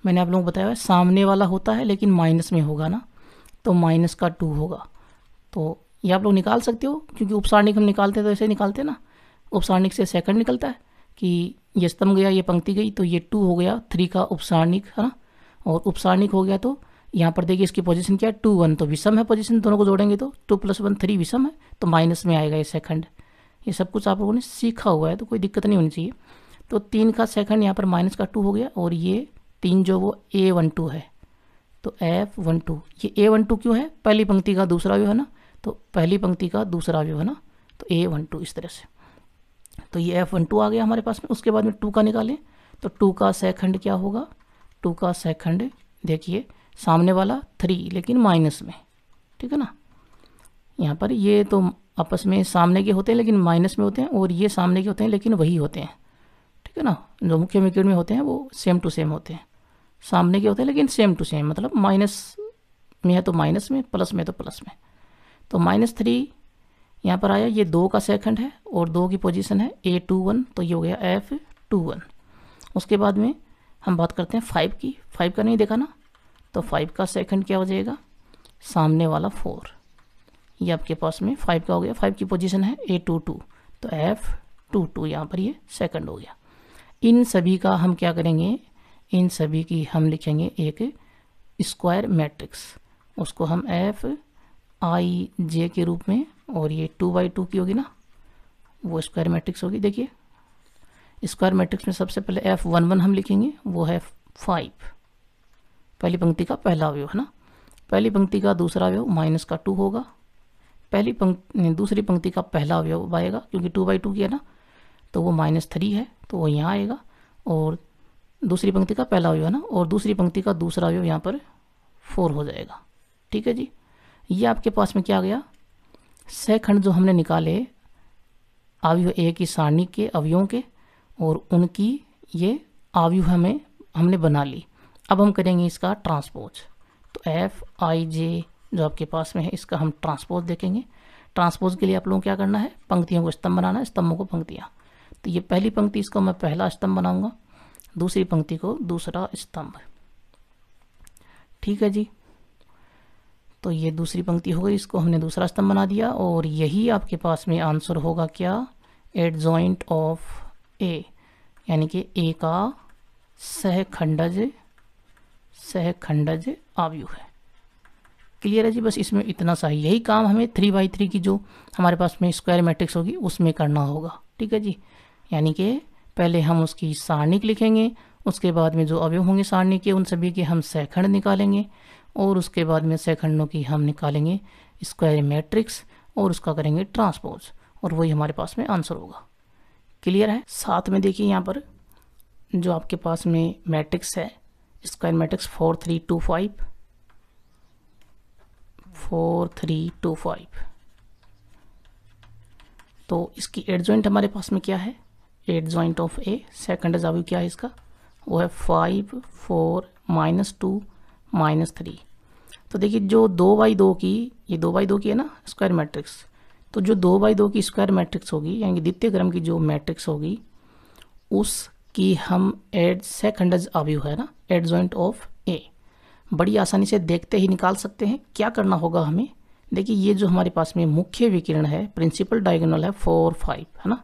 Speaker 1: मैंने आप लोगों को बताया है सामने वाला होता है लेकिन माइनस में होगा ना, तो माइनस का 2 होगा। तो ये आप लोग निकाल सकते हो, क्योंकि उपसारणिक हम निकालते हैं तो ऐसे निकालते हैं ना, उपसारणिक से सहखंड निकलता है कि ये स्तंभ गया, ये पंक्ति गई, तो ये 2 हो गया 3 का उपसारणिक, है ना। और उपसारणिक हो गया तो यहाँ पर देखिए इसकी पोजीशन क्या है, 2, 1, तो विषम है पोजीशन, दोनों को जोड़ेंगे तो 2 + 1 3 विषम है, तो माइनस में आएगा ये सहखंड। ये सब कुछ आप लोगों ने सीखा हुआ है तो कोई दिक्कत नहीं होनी चाहिए। तो 3 का सहखंड यहाँ पर माइनस का 2 हो गया, और ये 3 जो वो A12 है, तो F12। ये A12 क्यों है, पहली पंक्ति का दूसरा अवयव है ना, तो पहली पंक्ति का दूसरा अवयव है ना, तो A12 इस तरह से। तो ये F12 आ गया हमारे पास में। उसके बाद में 2 का निकालें, तो 2 का सहखंड क्या होगा, 2 का सहखंड देखिए सामने वाला 3 लेकिन माइनस में, ठीक है ना। यहाँ पर ये तो आपस में सामने के होते हैं लेकिन माइनस में होते हैं, और ये सामने के होते हैं लेकिन वही होते हैं, ठीक है ना। जो मुख्य विकर्ण में होते हैं वो सेम टू सेम होते हैं, सामने के होते हैं लेकिन सेम टू सेम, मतलब माइनस में है तो माइनस में, प्लस में तो प्लस में। तो -3 यहाँ पर आया, ये 2 का सहखंड है और 2 की पोजीशन है A21, तो ये हो गया F21। उसके बाद में हम बात करते हैं 5 की। 5 का नहीं देखा ना, तो 5 का सहखंड क्या हो जाएगा, सामने वाला 4। ये आपके पास में 5 का हो गया, 5 की पोजीशन है A22, तो F22 यहाँ पर ये सेकंड हो गया। इन सभी का हम क्या करेंगे, इन सभी की हम लिखेंगे एक स्क्वायर मैट्रिक्स, उसको हम Fij के रूप में, और ये 2x2 की होगी ना, वो स्क्वायर मैट्रिक्स होगी। देखिए स्क्वायर मैट्रिक्स में सबसे पहले F11 हम लिखेंगे, वो है 5, पहली पंक्ति का पहला अवयव है ना। पहली पंक्ति का दूसरा अवयव माइनस का 2 होगा। दूसरी पंक्ति का पहला अवयव आएगा, क्योंकि 2/2 किया ना, तो वो -3 है, तो वो यहाँ आएगा। और दूसरी पंक्ति का पहला अवयव है ना, और दूसरी पंक्ति का दूसरा अवयव यहाँ पर 4 हो जाएगा। ठीक है जी। ये आपके पास में क्या आ गया, सहखंड जो हमने निकाले अवयव ए की सारणी के अवयवों के, और उनकी ये अवयव हमने बना ली। अब हम करेंगे इसका ट्रांसपोज। तो Fij जो आपके पास में है, इसका हम ट्रांसपोज देखेंगे। ट्रांसपोज के लिए आप लोगों को क्या करना है, पंक्तियों को स्तंभ बनाना है, स्तंभों को पंक्तियाँ। तो ये पहली पंक्ति, इसको मैं पहला स्तंभ बनाऊंगा, दूसरी पंक्ति को दूसरा स्तंभ। ठीक है जी। तो ये दूसरी पंक्ति हो गई, इसको हमने दूसरा स्तंभ बना दिया। और यही आपके पास में आंसर होगा क्या, एडजॉइंट ऑफ ए, यानी कि ए का सहखंडज अवयव है। क्लियर है जी। बस इसमें इतना सा ही, यही काम हमें 3/3 की जो हमारे पास में स्क्वायर मैट्रिक्स होगी उसमें करना होगा। ठीक है जी। यानी कि पहले हम उसकी सारणिक लिखेंगे, उसके बाद में जो अवयव होंगे सारणी के उन सभी के हम सहखंड निकालेंगे, और उसके बाद में सहखंडों की हम निकालेंगे स्क्वायर मैट्रिक्स, और उसका करेंगे ट्रांसपोज, और वही हमारे पास में आंसर होगा। क्लियर है। साथ में देखिए यहाँ पर जो आपके पास में मैट्रिक्स है, स्क्वायर मैट्रिक्स 4 3 2 5, 4 3 2 5, तो इसकी एडजॉइंट हमारे पास में क्या है, एडजॉइंट ऑफ ए, सहखंडज अवयव क्या है इसका, वो है 5 4 -2 -3। तो देखिए जो 2/2 की, ये 2/2 की है ना स्क्वायर मैट्रिक्स, तो जो 2/2 की स्क्वायर मैट्रिक्स होगी, यानी कि द्वितीय क्रम की जो मैट्रिक्स होगी, उसकी हम सहखंडज अवयव है ना, एडजॉइंट ऑफ ए, बड़ी आसानी से देखते ही निकाल सकते हैं। क्या करना होगा हमें, देखिए ये जो हमारे पास में मुख्य विकिरण है, प्रिंसिपल डायगोनल है 4 5 है ना,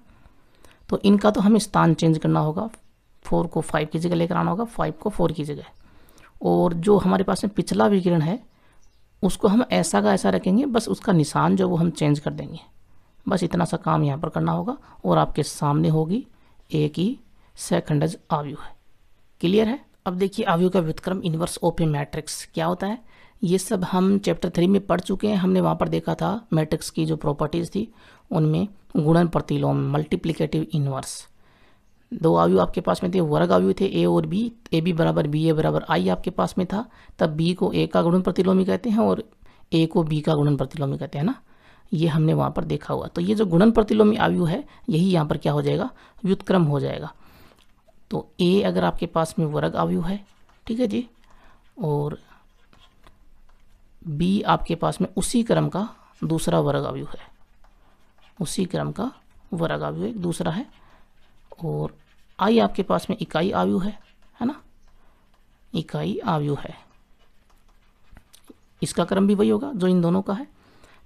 Speaker 1: तो इनका तो हमें स्थान चेंज करना होगा, 4 को 5 की जगह लेकर आना होगा, 5 को 4 की जगह। और जो हमारे पास में पिछला विकिरण है उसको हम ऐसा का ऐसा रखेंगे, बस उसका निशान जो वो हम चेंज कर देंगे। बस इतना सा काम यहाँ पर करना होगा, और आपके सामने होगी ए की सहखंडज अवयव है। क्लियर है। अब देखिए अवयव का व्युत्क्रम इनवर्स ऑफ ए मैट्रिक्स क्या होता है, ये सब हम चैप्टर 3 में पढ़ चुके हैं। हमने वहाँ पर देखा था मैट्रिक्स की जो प्रॉपर्टीज़ थी, उनमें गुणन प्रतिलोम, मल्टीप्लिकेटिव इनवर्स, दो अवयव आपके पास में थे, वर्ग अवयव थे ए और बी, ए बी बराबर बी ए बराबर आई आपके पास में था। तब बी को ए का गुणन प्रतिलोमी कहते हैं और ए को बी का गुणन प्रतिलोमी कहते हैं ना, ये हमने वहाँ पर देखा हुआ। तो ये जो गुणन प्रतिलोमी अवयव है, यही यहाँ पर क्या हो जाएगा, व्युत्क्रम हो जाएगा। तो ए अगर आपके पास में वर्ग अवयव है, ठीक है जी, और बी आपके पास में उसी क्रम का दूसरा वर्ग अवयव है, उसी क्रम का वर्ग अवयव दूसरा है, और आई आपके पास में इकाई अवयव है ना, इकाई अवयव है, इसका क्रम भी वही होगा जो इन दोनों का है।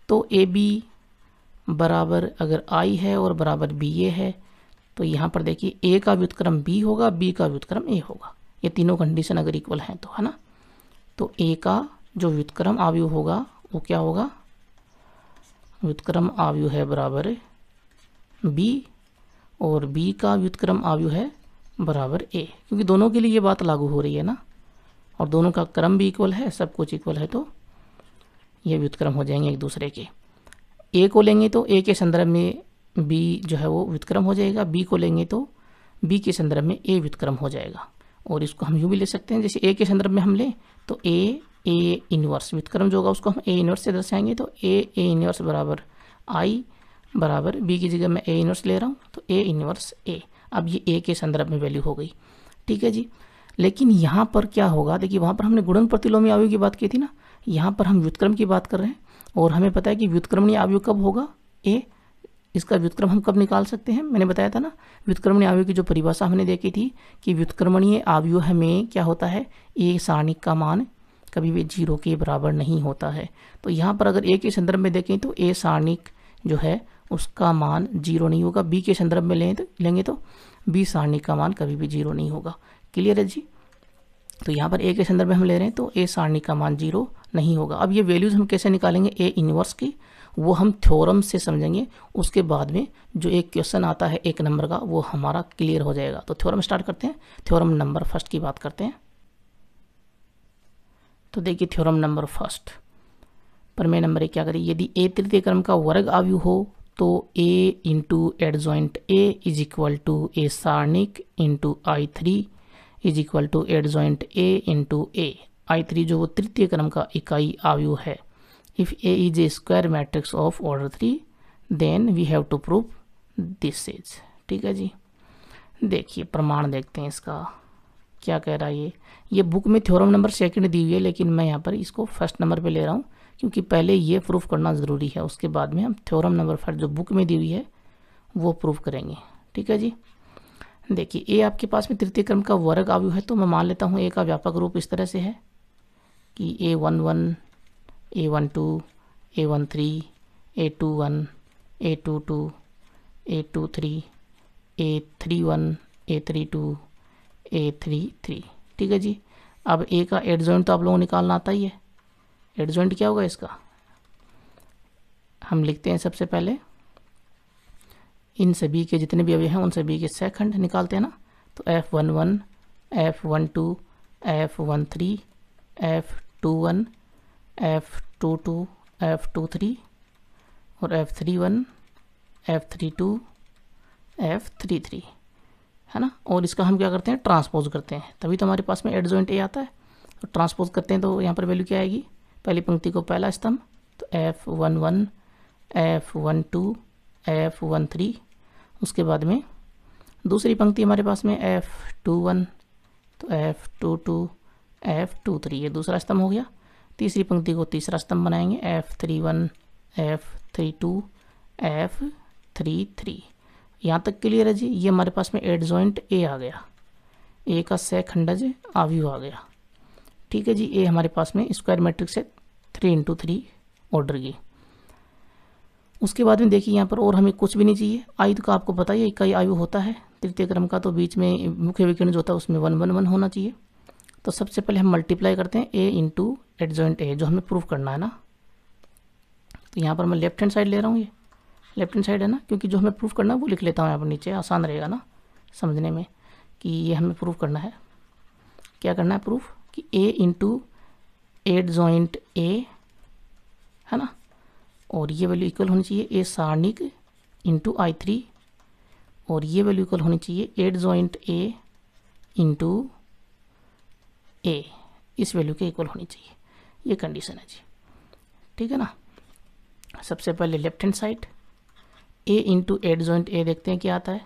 Speaker 1: तो ए बी बराबर अगर आई है और बराबर बी ए है, तो यहाँ पर देखिए ए का व्युत्क्रम बी होगा, बी का व्युत्क्रम ए होगा, ये तीनों कंडीशन अगर इक्वल हैं तो, है ना। तो ए का जो व्युत्क्रम अवयव होगा वो क्या होगा, व्युत्क्रम अवयव है बराबर बी, और बी का व्युत्क्रम अवयव है बराबर ए, क्योंकि दोनों के लिए ये बात लागू हो रही है ना, और दोनों का क्रम भी इक्वल है, सब कुछ इक्वल है, तो ये व्युत्क्रम हो जाएंगे एक दूसरे के। ए को लेंगे तो ए के संदर्भ में बी जो है वो व्युत्क्रम हो जाएगा, बी को लेंगे तो बी के संदर्भ में ए व्युत्क्रम हो जाएगा। और इसको हम यूँ भी ले सकते हैं, जैसे ए के संदर्भ में हम लें तो ए इनवर्स व्युत्क्रम जो होगा उसको हम ए इनवर्स से दर्शाएंगे, तो ए इनवर्स बराबर आई बराबर बी की जगह मैं ए इनवर्स ले रहा हूँ, तो ए इनवर्स ए। अब ये ए के संदर्भ में वैल्यू हो गई, ठीक है जी। लेकिन यहाँ पर क्या होगा, देखिए वहाँ पर हमने गुणन प्रतिलोमी अवयव की बात की थी ना, यहाँ पर हम व्युत्क्रम की बात कर रहे हैं, और हमें पता है कि व्युत्क्रमणीय अवयव कब होगा, ए, इसका व्युत्क्रम हम कब निकाल सकते हैं, मैंने बताया था ना, व्युत्क्रमणीय अवयव की जो परिभाषा हमने देखी थी कि व्युत्क्रमणीय अवयव में क्या होता है, ए सारणिक का मान कभी भी 0 के बराबर नहीं होता है। तो यहाँ पर अगर ए के संदर्भ में देखें तो ए सारणिक जो है उसका मान 0 नहीं होगा, बी के संदर्भ में लेंगे तो बी सारणिक का मान कभी भी 0 नहीं होगा। क्लियर है जी। तो यहाँ पर ए के संदर्भ में हम ले रहे हैं तो ए सारणिक का मान 0 नहीं होगा। अब ये वैल्यूज़ हम कैसे निकालेंगे, ए इनवर्स की वो हम थ्योरम से समझेंगे। उसके बाद में जो एक क्वेश्चन आता है 1 नंबर का वो हमारा क्लियर हो जाएगा। तो थ्योरम स्टार्ट करते हैं। थ्योरम नंबर फर्स्ट की बात करते हैं। तो देखिए थ्योरम नंबर फर्स्ट, प्रमेय नंबर 1 क्या करिए, यदि ए तृतीय क्रम का वर्ग आव्यूह हो तो a into adjoint a is equal to A सारणिक into I3 is equal to adjoint a into A. I3 जो वो तृतीय क्रम का इकाई आव्यूह है। If a is a square matrix of order 3 then we have to prove this is. ठीक है जी। देखिए प्रमाण देखते हैं इसका क्या कह रहा है। ये बुक में थ्योरम नंबर सेकंड दी हुई है, लेकिन मैं यहाँ पर इसको फर्स्ट नंबर पे ले रहा हूँ क्योंकि पहले ये प्रूफ करना ज़रूरी है, उसके बाद में हम थ्योरम नंबर फर्स्ट जो बुक में दी हुई है वो प्रूफ करेंगे। ठीक है जी। देखिए ए आपके पास में तृतीय क्रम का वर्ग आव्यूह है, तो मैं मान लेता हूँ ए का व्यापक रूप इस तरह से है कि A11 A12 A13 A21 A22 A23 A31 A32 A33। ठीक है जी। अब ए का एडजॉइंट तो आप लोगों को निकालना आता ही है। एडजॉइंट क्या होगा इसका, हम लिखते हैं सबसे पहले इन सभी के जितने भी अवयव हैं उन सभी के सेकंड निकालते हैं ना। तो F11 F12 F13 F21 F22 F23 और F31 F32 F33 है ना। और इसका हम क्या करते हैं, ट्रांसपोज करते हैं, तभी तो हमारे पास में एडजॉइंट ए आता है। तो ट्रांसपोज करते हैं तो यहाँ पर वैल्यू क्या आएगी, पहली पंक्ति को पहला स्तंभ तो F11 F12 F13, उसके बाद में दूसरी पंक्ति हमारे पास में F21 तो F22 F23, ये दूसरा स्तंभ हो गया। तीसरी पंक्ति को तीसरा स्तंभ बनाएंगे F31 F32 F33। यहाँ तक क्लियर है जी। ये हमारे पास में एडजॉइंट ए आ गया, ए का सहखंडज आव्यूह आ गया। ठीक है जी। ए हमारे पास में स्क्वायर मैट्रिक्स है 3×3 ऑर्डर की। उसके बाद में देखिए यहाँ पर और हमें कुछ भी नहीं चाहिए। आयु का आपको पता है इकाई आयु होता है तृतीय क्रम का, तो बीच में मुख्य विकर्ण जो होता है उसमें 1 1 1 होना चाहिए। तो सबसे पहले हम मल्टीप्लाई करते हैं ए इंटू एडजॉइंट ए, जो हमें प्रूफ करना है ना। तो यहाँ पर मैं लेफ्ट हैंड साइड ले रहा हूँ, ये लेफ्ट हैंड साइड है ना, क्योंकि जो हमें प्रूफ करना है वो लिख लेता हूँ यहाँ पर नीचे, आसान रहेगा ना समझने में कि ये हमें प्रूफ करना है। क्या करना है प्रूफ, कि ए इंटू एडजॉइंट ए है ना, और ये वैल्यू इक्वल होनी चाहिए ए सारणिक इंटू I3, और ये वैल्यू इक्वल होनी चाहिए एडजॉइंट ए इंटू ए, इस वैल्यू के इक्वल होनी चाहिए। ये कंडीशन है जी। ठीक है ना। सबसे पहले left hand side A into adjoint A देखते हैं क्या आता है।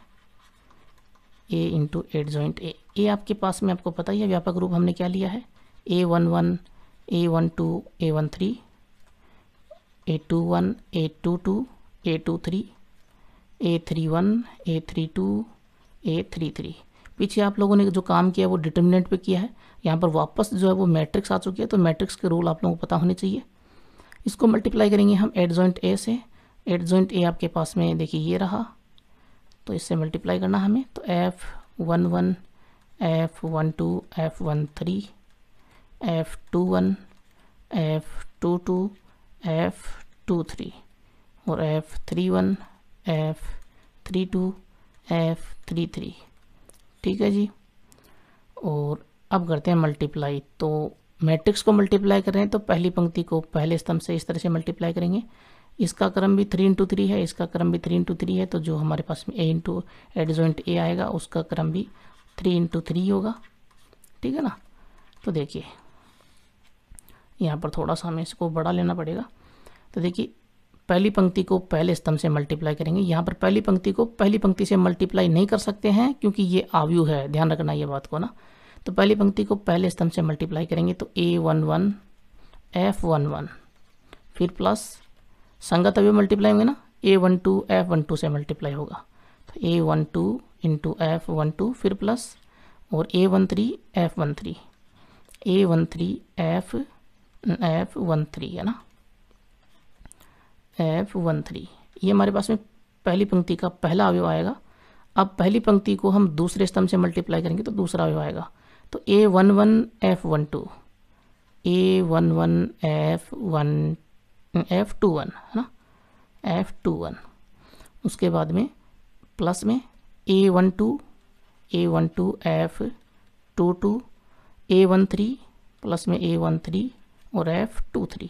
Speaker 1: ए इंटू एडजॉइंट ए, ए आपके पास में आपको पता ही है व्यापक रूप हमने क्या लिया है, A11 A12 A13 A21 A22 A23 A31 A32 A33। पीछे आप लोगों ने जो काम किया वो डिटर्मिनेंट पे किया है, यहाँ पर वापस जो है वो मैट्रिक्स आ चुकी है, तो मैट्रिक्स के रूल आप लोगों को पता होने चाहिए। इसको मल्टीप्लाई करेंगे हम एडजॉइंट ए से। एडजॉइंट ए आपके पास में देखिए ये रहा, तो इससे मल्टीप्लाई करना हमें। तो F11 F12 F13 F21 F22 F23 और F31 F32 F33। ठीक है जी। और अब करते हैं मल्टीप्लाई। तो मैट्रिक्स को मल्टीप्लाई कर रहे हैं तो पहली पंक्ति को पहले स्तंभ से इस तरह से मल्टीप्लाई करेंगे। इसका क्रम भी 3×3 है, इसका क्रम भी 3×3 है, तो जो हमारे पास में ए इंटू एडजॉइंट ए आएगा उसका क्रम भी 3×3 होगा। ठीक है ना। तो देखिए यहाँ पर थोड़ा सा हमें इसको बड़ा लेना पड़ेगा। तो देखिए पहली पंक्ति को पहले स्तंभ से मल्टीप्लाई करेंगे। यहाँ पर पहली पंक्ति को पहली पंक्ति से मल्टीप्लाई नहीं कर सकते हैं क्योंकि ये आव्यूह है, ध्यान रखना ये बात को ना। तो पहली पंक्ति को पहले स्तंभ से मल्टीप्लाई करेंगे तो A11 F11, फिर प्लस संगत अवयव मल्टीप्लाई होंगे ना, A12 F12 से मल्टीप्लाई होगा तो A12 इंटू F12, फिर प्लस और A13 F13 A13 F13 है ना, F13। ये हमारे पास में पहली पंक्ति का पहला अवयव आएगा। अब पहली पंक्ति को हम दूसरे स्तंभ से मल्टीप्लाई करेंगे तो दूसरा अवयव आएगा। तो A11 F12 A11 F21 है ना, F21। उसके बाद में प्लस में A12 F22 A13 प्लस में A13 और F23।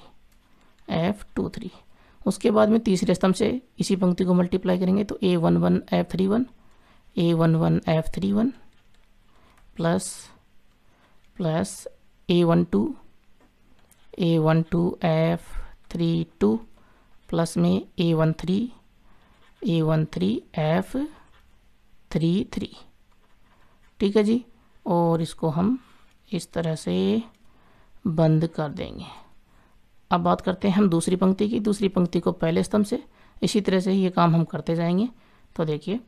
Speaker 1: उसके बाद में तीसरे स्तंभ से इसी पंक्ति को मल्टीप्लाई करेंगे तो A11 F31 plus A12 F32 plus में A13 F33। ठीक है जी, और इसको हम इस तरह से बंद कर देंगे। अब बात करते हैं हम दूसरी पंक्ति की। दूसरी पंक्ति को पहले स्तंभ से इसी तरह से ये काम हम करते जाएंगे। तो देखिए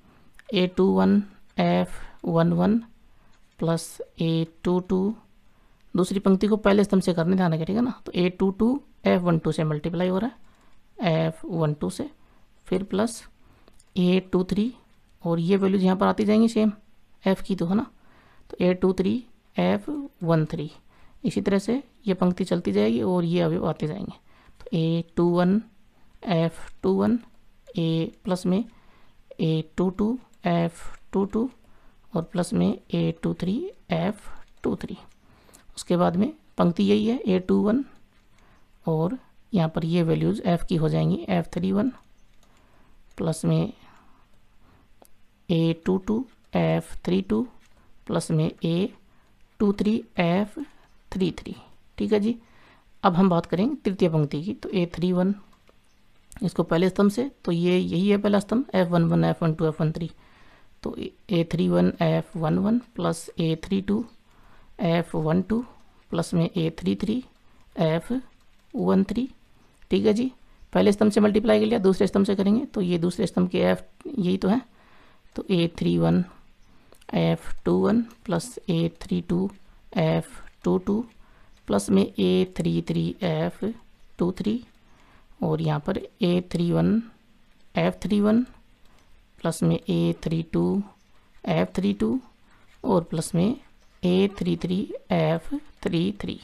Speaker 1: A21 F11 प्लस A22, दूसरी पंक्ति को पहले स्तंभ से करने ध्यान रखें, ठीक है ना। तो A22 F12 से मल्टीप्लाई हो रहा है F12 से, फिर प्लस A23 और ये वैल्यूज यहाँ पर आती जाएंगी सेम F की, तो है ना। तो A23 F13 इसी तरह से ये पंक्ति चलती जाएगी और ये अवयव आते जाएंगे। तो A21 F21 A प्लस में A22 F22 और प्लस में A23 F23। उसके बाद में पंक्ति यही है A21 और यहाँ पर ये वैल्यूज़ F की हो जाएंगी F31 प्लस में A22 F32 प्लस में A23 F33। ठीक है जी। अब हम बात करेंगे तृतीय पंक्ति की। तो A31 इसको पहले स्तंभ से, तो ये यही है पहला स्तंभ F11 F12 F13। तो A31 F11 plus A32 F12 plus में A33 F13। ठीक है जी, पहले स्तंभ से मल्टीप्लाई कर लिया, दूसरे स्तंभ से करेंगे तो ये दूसरे स्तंभ के F यही तो है। तो A31 F21 plus A32 F22 plus में A33 F23 और यहाँ पर A31 F31 प्लस में A32 F32 और प्लस में A33 F33।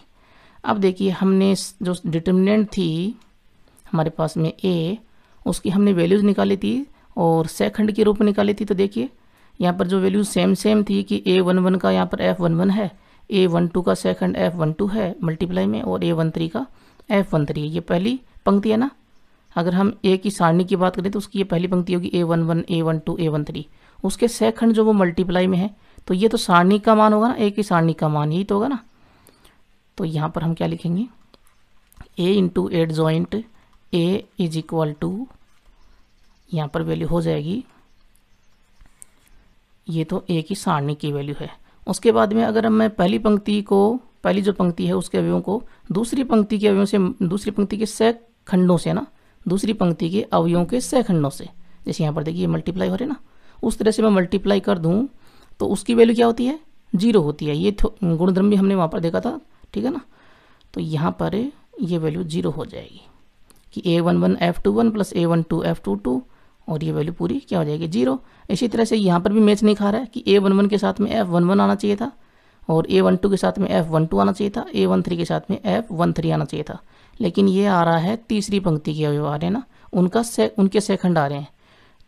Speaker 1: अब देखिए हमने जो डिटर्मिनेंट थी हमारे पास में A, उसकी हमने वैल्यूज़ निकाली थी और सेकंड के रूप में निकाली थी। तो देखिए यहाँ पर जो वैल्यूज सेम थी कि A11 का यहाँ पर F11 है, A12 का सेकंड F12 है मल्टीप्लाई में और A13 का F13 है। ये पहली पंक्ति है ना। अगर हम A की सारणी की बात करें तो उसकी ये पहली पंक्ति होगी A11 A12 A13, उसके सेकंड जो वो मल्टीप्लाई में है, तो ये तो सारणी का मान होगा ना, A की सारणी का मान यही तो होगा ना। तो यहाँ पर हम क्या लिखेंगे, A into adjoint A is equal to, यहाँ पर वैल्यू हो जाएगी, ये तो A की सारणी की वैल्यू है। उसके बाद में अगर मैं पहली पंक्ति को, पहली जो पंक्ति है उसके अवयवों को दूसरी पंक्ति के अवयवों से, दूसरी पंक्ति के सह खंडों से ना, दूसरी पंक्ति के अवयवों के सह खंडों से, जैसे यहाँ पर देखिए मल्टीप्लाई हो रहे ना, उस तरह से मैं मल्टीप्लाई कर दूँ तो उसकी वैल्यू क्या होती है, 0 होती है। ये गुणधर्म भी हमने वहाँ पर देखा था, ठीक है ना। तो यहाँ पर ये वैल्यू 0 हो जाएगी कि A11 F21 plus A12 F22 और ये वैल्यू पूरी क्या हो जाएगी, 0। इसी तरह से यहाँ पर भी मैच नहीं खा रहा है कि A11 के साथ में F11 आना चाहिए था और A12 के साथ में F12 आना चाहिए था, A13 के साथ में F13 आना चाहिए था, लेकिन ये आ रहा है तीसरी पंक्ति के अवयव आ रहे हैं ना, उनके सेकंड आ रहे हैं।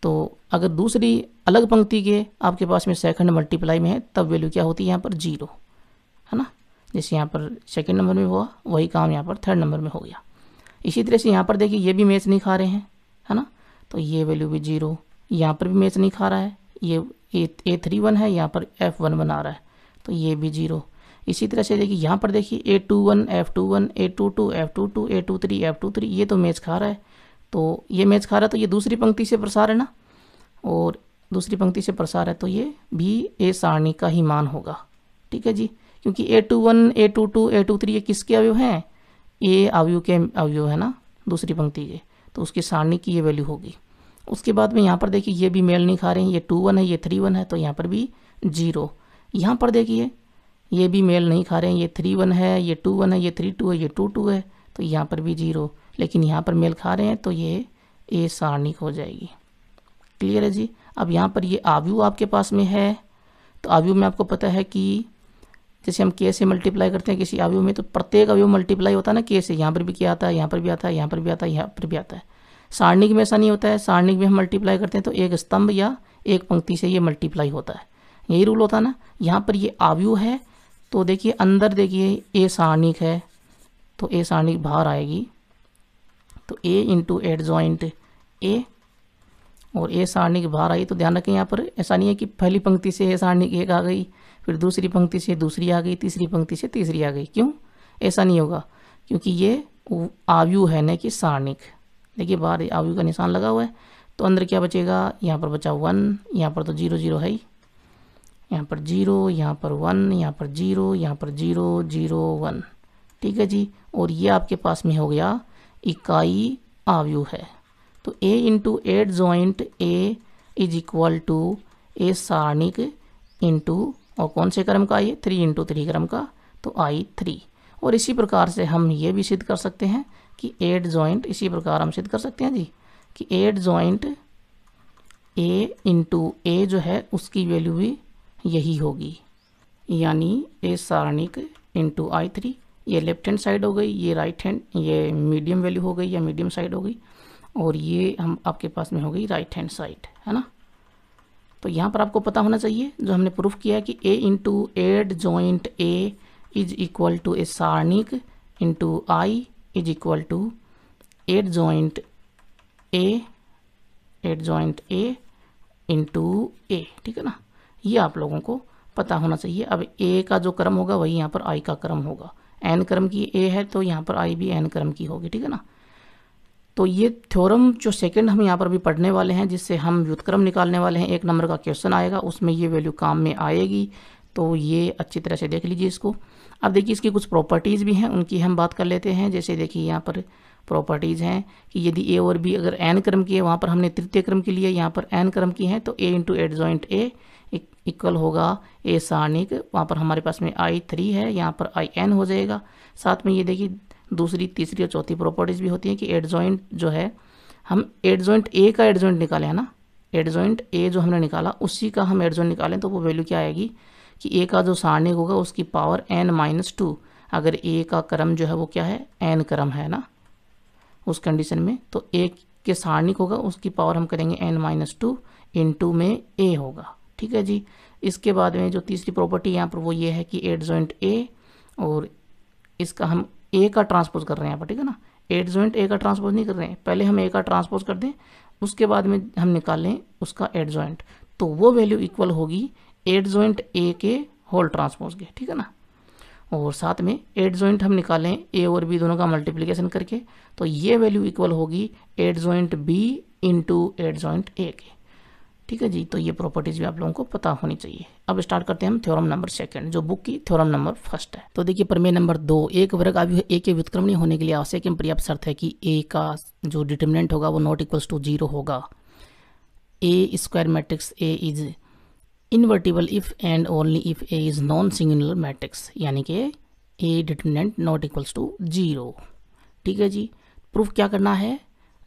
Speaker 1: तो अगर दूसरी अलग पंक्ति के आपके पास में सेकंड मल्टीप्लाई में है तब वैल्यू क्या होती है यहाँ पर 0, है ना। जैसे यहाँ पर सेकंड नंबर में हुआ वही काम यहाँ पर थर्ड नंबर में हो गया। इसी तरह से यहाँ पर देखिए ये भी मैच नहीं खा रहे हैं, है ना, तो ये वैल्यू भी 0। यहाँ पर भी मैच नहीं खा रहा है, ये A31 है, यहाँ पर F11 आ रहा है, तो ये भी 0। इसी तरह से देखिए यहाँ पर देखिए A21 F21 A22 F22 A23 F23, ये तो मैच खा रहा है। तो ये मैच खा रहा है तो ये दूसरी पंक्ति से प्रसार है ना, और दूसरी पंक्ति से प्रसार है तो ये भी A सारणी का ही मान होगा। ठीक है जी, क्योंकि A21 A22 A23 ये किसके अवयव हैं, A अवयव के अवयव है ना दूसरी पंक्ति के, तो उसकी सारणी की ये वैल्यू होगी। उसके बाद में यहाँ पर देखिए ये भी मेल नहीं खा रहे हैं, ये 21 है ये 31 है, तो यहाँ पर भी 0। यहाँ पर देखिए ये भी मेल नहीं खा रहे हैं, ये 31 है ये 21 है ये 32 है ये 22 है, तो यहाँ पर भी 0, लेकिन यहाँ पर मेल खा रहे हैं तो ये A सारणी हो जाएगी। क्लियर है जी। अब यहाँ पर ये अवयव आपके पास में है, तो अवयव में आपको पता है कि जैसे हम K से मल्टीप्लाई करते हैं किसी अवयव में, तो प्रत्येक अवयव मल्टीप्लाई होता है ना K से, यहाँ पर भी क्या आता है, यहाँ पर भी आता है, यहाँ पर भी आता है, यहाँ पर भी आता है। सारणिक में ऐसा नहीं होता है, सारणिक में हम मल्टीप्लाई करते हैं तो एक स्तंभ या एक पंक्ति से ये मल्टीप्लाई होता है, यही रूल होता है ना। यहाँ पर ये आव्यूह है तो देखिए अंदर देखिए ए सारणिक है तो ए सारणिक बाहर आएगी, तो ए इंटू एडजॉइंट ए, और ए सारणिक बाहर आई तो ध्यान रखें यहाँ पर ऐसा नहीं है कि पहली पंक्ति से ए सारणिक एक आ गई, फिर दूसरी पंक्ति से दूसरी आ गई, तीसरी पंक्ति से तीसरी आ गई। क्यों ऐसा नहीं होगा? क्योंकि ये आव्यूह है न कि सारणिक। देखिए बाहर आव्यूह का निशान लगा हुआ है तो अंदर क्या बचेगा, यहाँ पर बचा 1, यहाँ पर तो 0 0 है ही, यहाँ पर 0, यहाँ पर 1, यहाँ पर 0, यहाँ पर 0 0 1, ठीक है जी। और ये आपके पास में हो गया इकाई आव्यूह है। तो a into adjoint a is equal to A सारणिक इंटू, और कौन से क्रम का, ये 3 इंटू 3 क्रम का, तो I3। और इसी प्रकार से हम ये भी सिद्ध कर सकते हैं कि एडजॉइंट, इसी प्रकार हम सिद्ध कर सकते हैं जी कि एडजॉइंट a इंटू a जो है उसकी वैल्यू भी यही होगी, यानी ए सारणिक इंटू I3। ये लेफ्ट हैंड साइड हो गई, ये राइट हैंड, ये मीडियम वैल्यू हो गई या मीडियम साइड हो गई, और ये हम आपके पास में हो गई राइट हैंड साइड, है ना। तो यहाँ पर आपको पता होना चाहिए जो हमने प्रूफ किया है कि a into adjoint a is equal to A सारणिक into I is equal to adjoint a into a, ठीक है ना। ये आप लोगों को पता होना चाहिए। अब a का जो क्रम होगा वही यहाँ पर I का क्रम होगा, n क्रम की a है तो यहाँ पर I भी n क्रम की होगी, ठीक है ना। तो ये थ्योरम जो सेकंड हम यहाँ पर भी पढ़ने वाले हैं, जिससे हम व्युत्क्रम निकालने वाले हैं, 1 नंबर का क्वेश्चन आएगा उसमें ये वैल्यू काम में आएगी, तो ये अच्छी तरह से देख लीजिए इसको। अब देखिए इसकी कुछ प्रॉपर्टीज़ भी हैं, उनकी हम बात कर लेते हैं। जैसे देखिए यहाँ पर प्रॉपर्टीज़ हैं कि यदि a और b अगर n क्रम की है, वहाँ पर हमने तृतीय क्रम की लिए, यहाँ पर n क्रम की है, तो a into adjoint a equal होगा ए सारणिक, वहाँ पर हमारे पास में I3 है, यहाँ पर IN हो जाएगा। साथ में ये देखिए दूसरी, तीसरी और चौथी प्रॉपर्टीज़ भी होती हैं कि एडजॉइंट जो है, हम एडजॉइंट a का एडजॉइंट निकालें, है ना। एडजॉइंट a जो हमने निकाला उसी का हम एडजॉइंट निकालें तो वो वैल्यू क्या आएगी कि a का जो सारणिक होगा उसकी पावर n-2, अगर a का क्रम जो है वो क्या है, n क्रम है ना, उस कंडीशन में तो a के सारणिक होगा उसकी पावर हम करेंगे n-2 इंटू में a होगा, ठीक है जी। इसके बाद में जो तीसरी प्रॉपर्टी यहाँ पर वो ये है कि एडजॉइंट a, और इसका हम a का ट्रांसपोज कर रहे हैं यहाँ पर, ठीक है ना। एडजॉइंट a का ट्रांसपोज नहीं कर रहे हैं, पहले हम a का ट्रांसपोज कर दें, उसके बाद में हम निकालें उसका एडजॉइंट, तो वो वैल्यू इक्वल होगी एडजॉइंट a के होल ट्रांसपोज के, ठीक है ना। और साथ में एडजॉइंट हम निकालें a और b दोनों का मल्टीप्लिकेशन करके, तो ये वैल्यू इक्वल होगी adjoint b into adjoint a के, ठीक है जी। तो ये प्रॉपर्टीज भी आप लोगों को पता होनी चाहिए। अब स्टार्ट करते हैं हम थ्योरम नंबर सेकंड, जो बुक की थ्योरम नंबर फर्स्ट है। तो देखिए प्रमेय नंबर 2, एक वर्ग आव्यूह a के व्युत्क्रमणीय होने के लिए आवश्यक एवं पर्याप्त शर्त है कि a का जो डिटर्मिनेंट होगा वो नॉट इक्वल्स टू 0 होगा। A square matrix A is invertible if and only if A is non singular matrix, यानी कि A determinant not equals to 0, ठीक है जी। प्रूफ क्या करना है,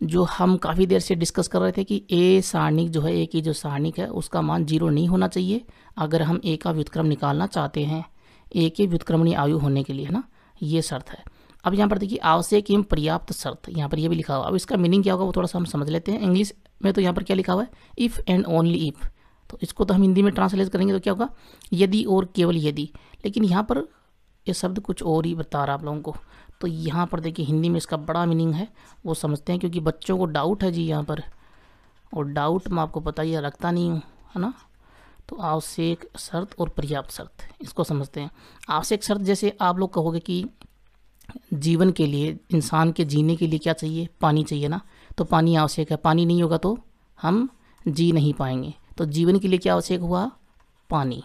Speaker 1: जो हम काफ़ी देर से डिस्कस कर रहे थे कि a सारणिक जो है, a की जो सारणिक है उसका मान 0 नहीं होना चाहिए अगर हम a का व्युत्क्रम निकालना चाहते हैं, a के व्युत्क्रमणीय आयु होने के लिए, है ना, ये शर्त है। अब यहाँ पर देखिए आवश्यक एवं पर्याप्त शर्त, यहाँ पर ये भी लिखा हुआ। अब इसका मीनिंग क्या होगा वो थोड़ा सा हम समझ लेते हैं। इंग्लिश में तो यहाँ पर क्या लिखा हुआ है, इफ़ एंड ओनली इफ़, तो इसको तो हम हिंदी में ट्रांसलेट करेंगे तो क्या होगा, यदि और केवल यदि। लेकिन यहाँ पर ये शब्द कुछ और ही बता रहा है आप लोगों को, तो यहाँ पर देखिए हिंदी में इसका बड़ा मीनिंग है, वो समझते हैं, क्योंकि बच्चों को डाउट है जी यहाँ पर, और डाउट मैं आपको पता ही रखता नहीं हूँ, है ना। तो आवश्यक शर्त और पर्याप्त शर्त, इसको समझते हैं। आवश्यक शर्त जैसे आप लोग कहोगे कि जीवन के लिए, इंसान के जीने के लिए क्या चाहिए, पानी चाहिए ना, तो पानी आवश्यक है, पानी नहीं होगा तो हम जी नहीं पाएंगे। तो जीवन के लिए क्या आवश्यक हुआ, पानी,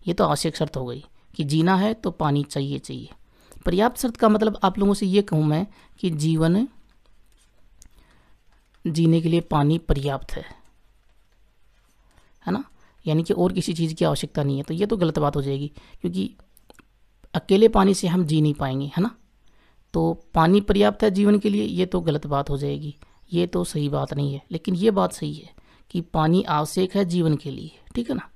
Speaker 1: ये तो आवश्यक शर्त हो गई कि जीना है तो पानी चाहिए। पर्याप्त शर्त का मतलब आप लोगों से ये कहूँ मैं कि जीवन जीने के लिए पानी पर्याप्त है ना, यानी कि और किसी चीज़ की आवश्यकता नहीं है। तो ये तो गलत बात हो जाएगी, क्योंकि अकेले पानी से हम जी नहीं पाएंगे, है ना। तो पानी पर्याप्त है जीवन के लिए, ये तो गलत बात हो जाएगी, ये तो सही बात नहीं है। लेकिन ये बात सही है कि पानी आवश्यक है जीवन के लिए, ठीक है ना।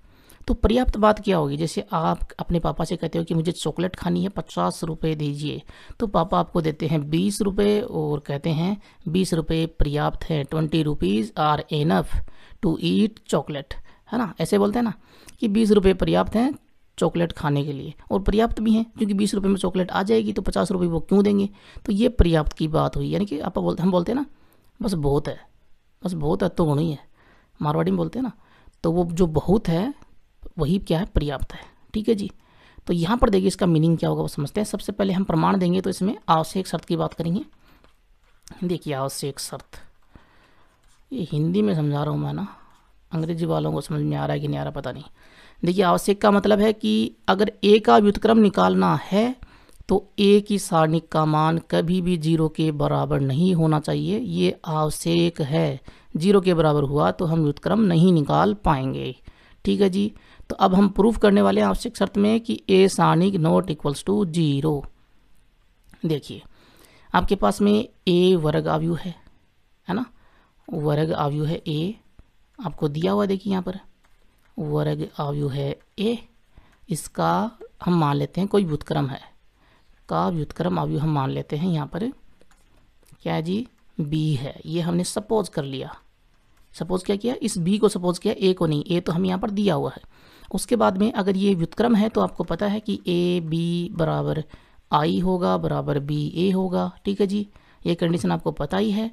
Speaker 1: तो पर्याप्त बात क्या होगी, जैसे आप अपने पापा से कहते हो कि मुझे चॉकलेट खानी है, 50 रुपये दीजिए, तो पापा आपको देते हैं 20 रुपये और कहते हैं 20 रुपये पर्याप्त है, 20 rupees are enough to eat chocolate, है ना, ऐसे बोलते हैं ना कि 20 रुपये पर्याप्त हैं चॉकलेट खाने के लिए, और पर्याप्त भी हैं क्योंकि 20 रुपये में चॉकलेट आ जाएगी, तो 50 रुपये वो क्यों देंगे। तो ये पर्याप्त की बात हुई, यानी कि हम बोलते हैं ना बस बहुत है, बस बहुत है तो गुणी है, मारवाड़ी में बोलते हैं ना, तो वो जो बहुत है वही क्या है, पर्याप्त है। ठीक है जी। तो यहाँ पर देखिए इसका मीनिंग क्या होगा वो समझते हैं। सबसे पहले हम प्रमाण देंगे, तो इसमें आवश्यक शर्त की बात करेंगे। देखिए आवश्यक शर्त, ये हिंदी में समझा रहा हूँ मैं ना, अंग्रेजी वालों को समझ में आ रहा है कि नहीं आ रहा पता नहीं। देखिए आवश्यक का मतलब है कि अगर ए का व्युत्क्रम निकालना है तो ए की सारणिक का मान कभी भी 0 के बराबर नहीं होना चाहिए, ये आवश्यक है। 0 के बराबर हुआ तो हम व्युत्क्रम नहीं निकाल पाएंगे। ठीक है जी। तो अब हम प्रूफ करने वाले हैं आवश्यक शर्त में कि ए सारणिक नॉट इक्वल्स टू 0। देखिए आपके पास में ए वर्ग आव्यूह है ना, वर्ग आव्यूह है ए, आपको दिया हुआ देखिए यहाँ पर वर्ग आव्यूह है ए, इसका हम मान लेते हैं कोई व्युत्क्रम है, का व्युत्क्रम आव्यूह हम मान लेते हैं यहाँ पर क्या है जी, बी है। ये हमने सपोज कर लिया, सपोज क्या किया, इस बी को सपोज किया, ए को नहीं, ए तो हम यहाँ पर दिया हुआ है। उसके बाद में अगर ये व्युत्क्रम है तो आपको पता है कि ए बी बराबर आई होगा बराबर बी ए होगा। ठीक है जी, ये कंडीशन आपको पता ही है।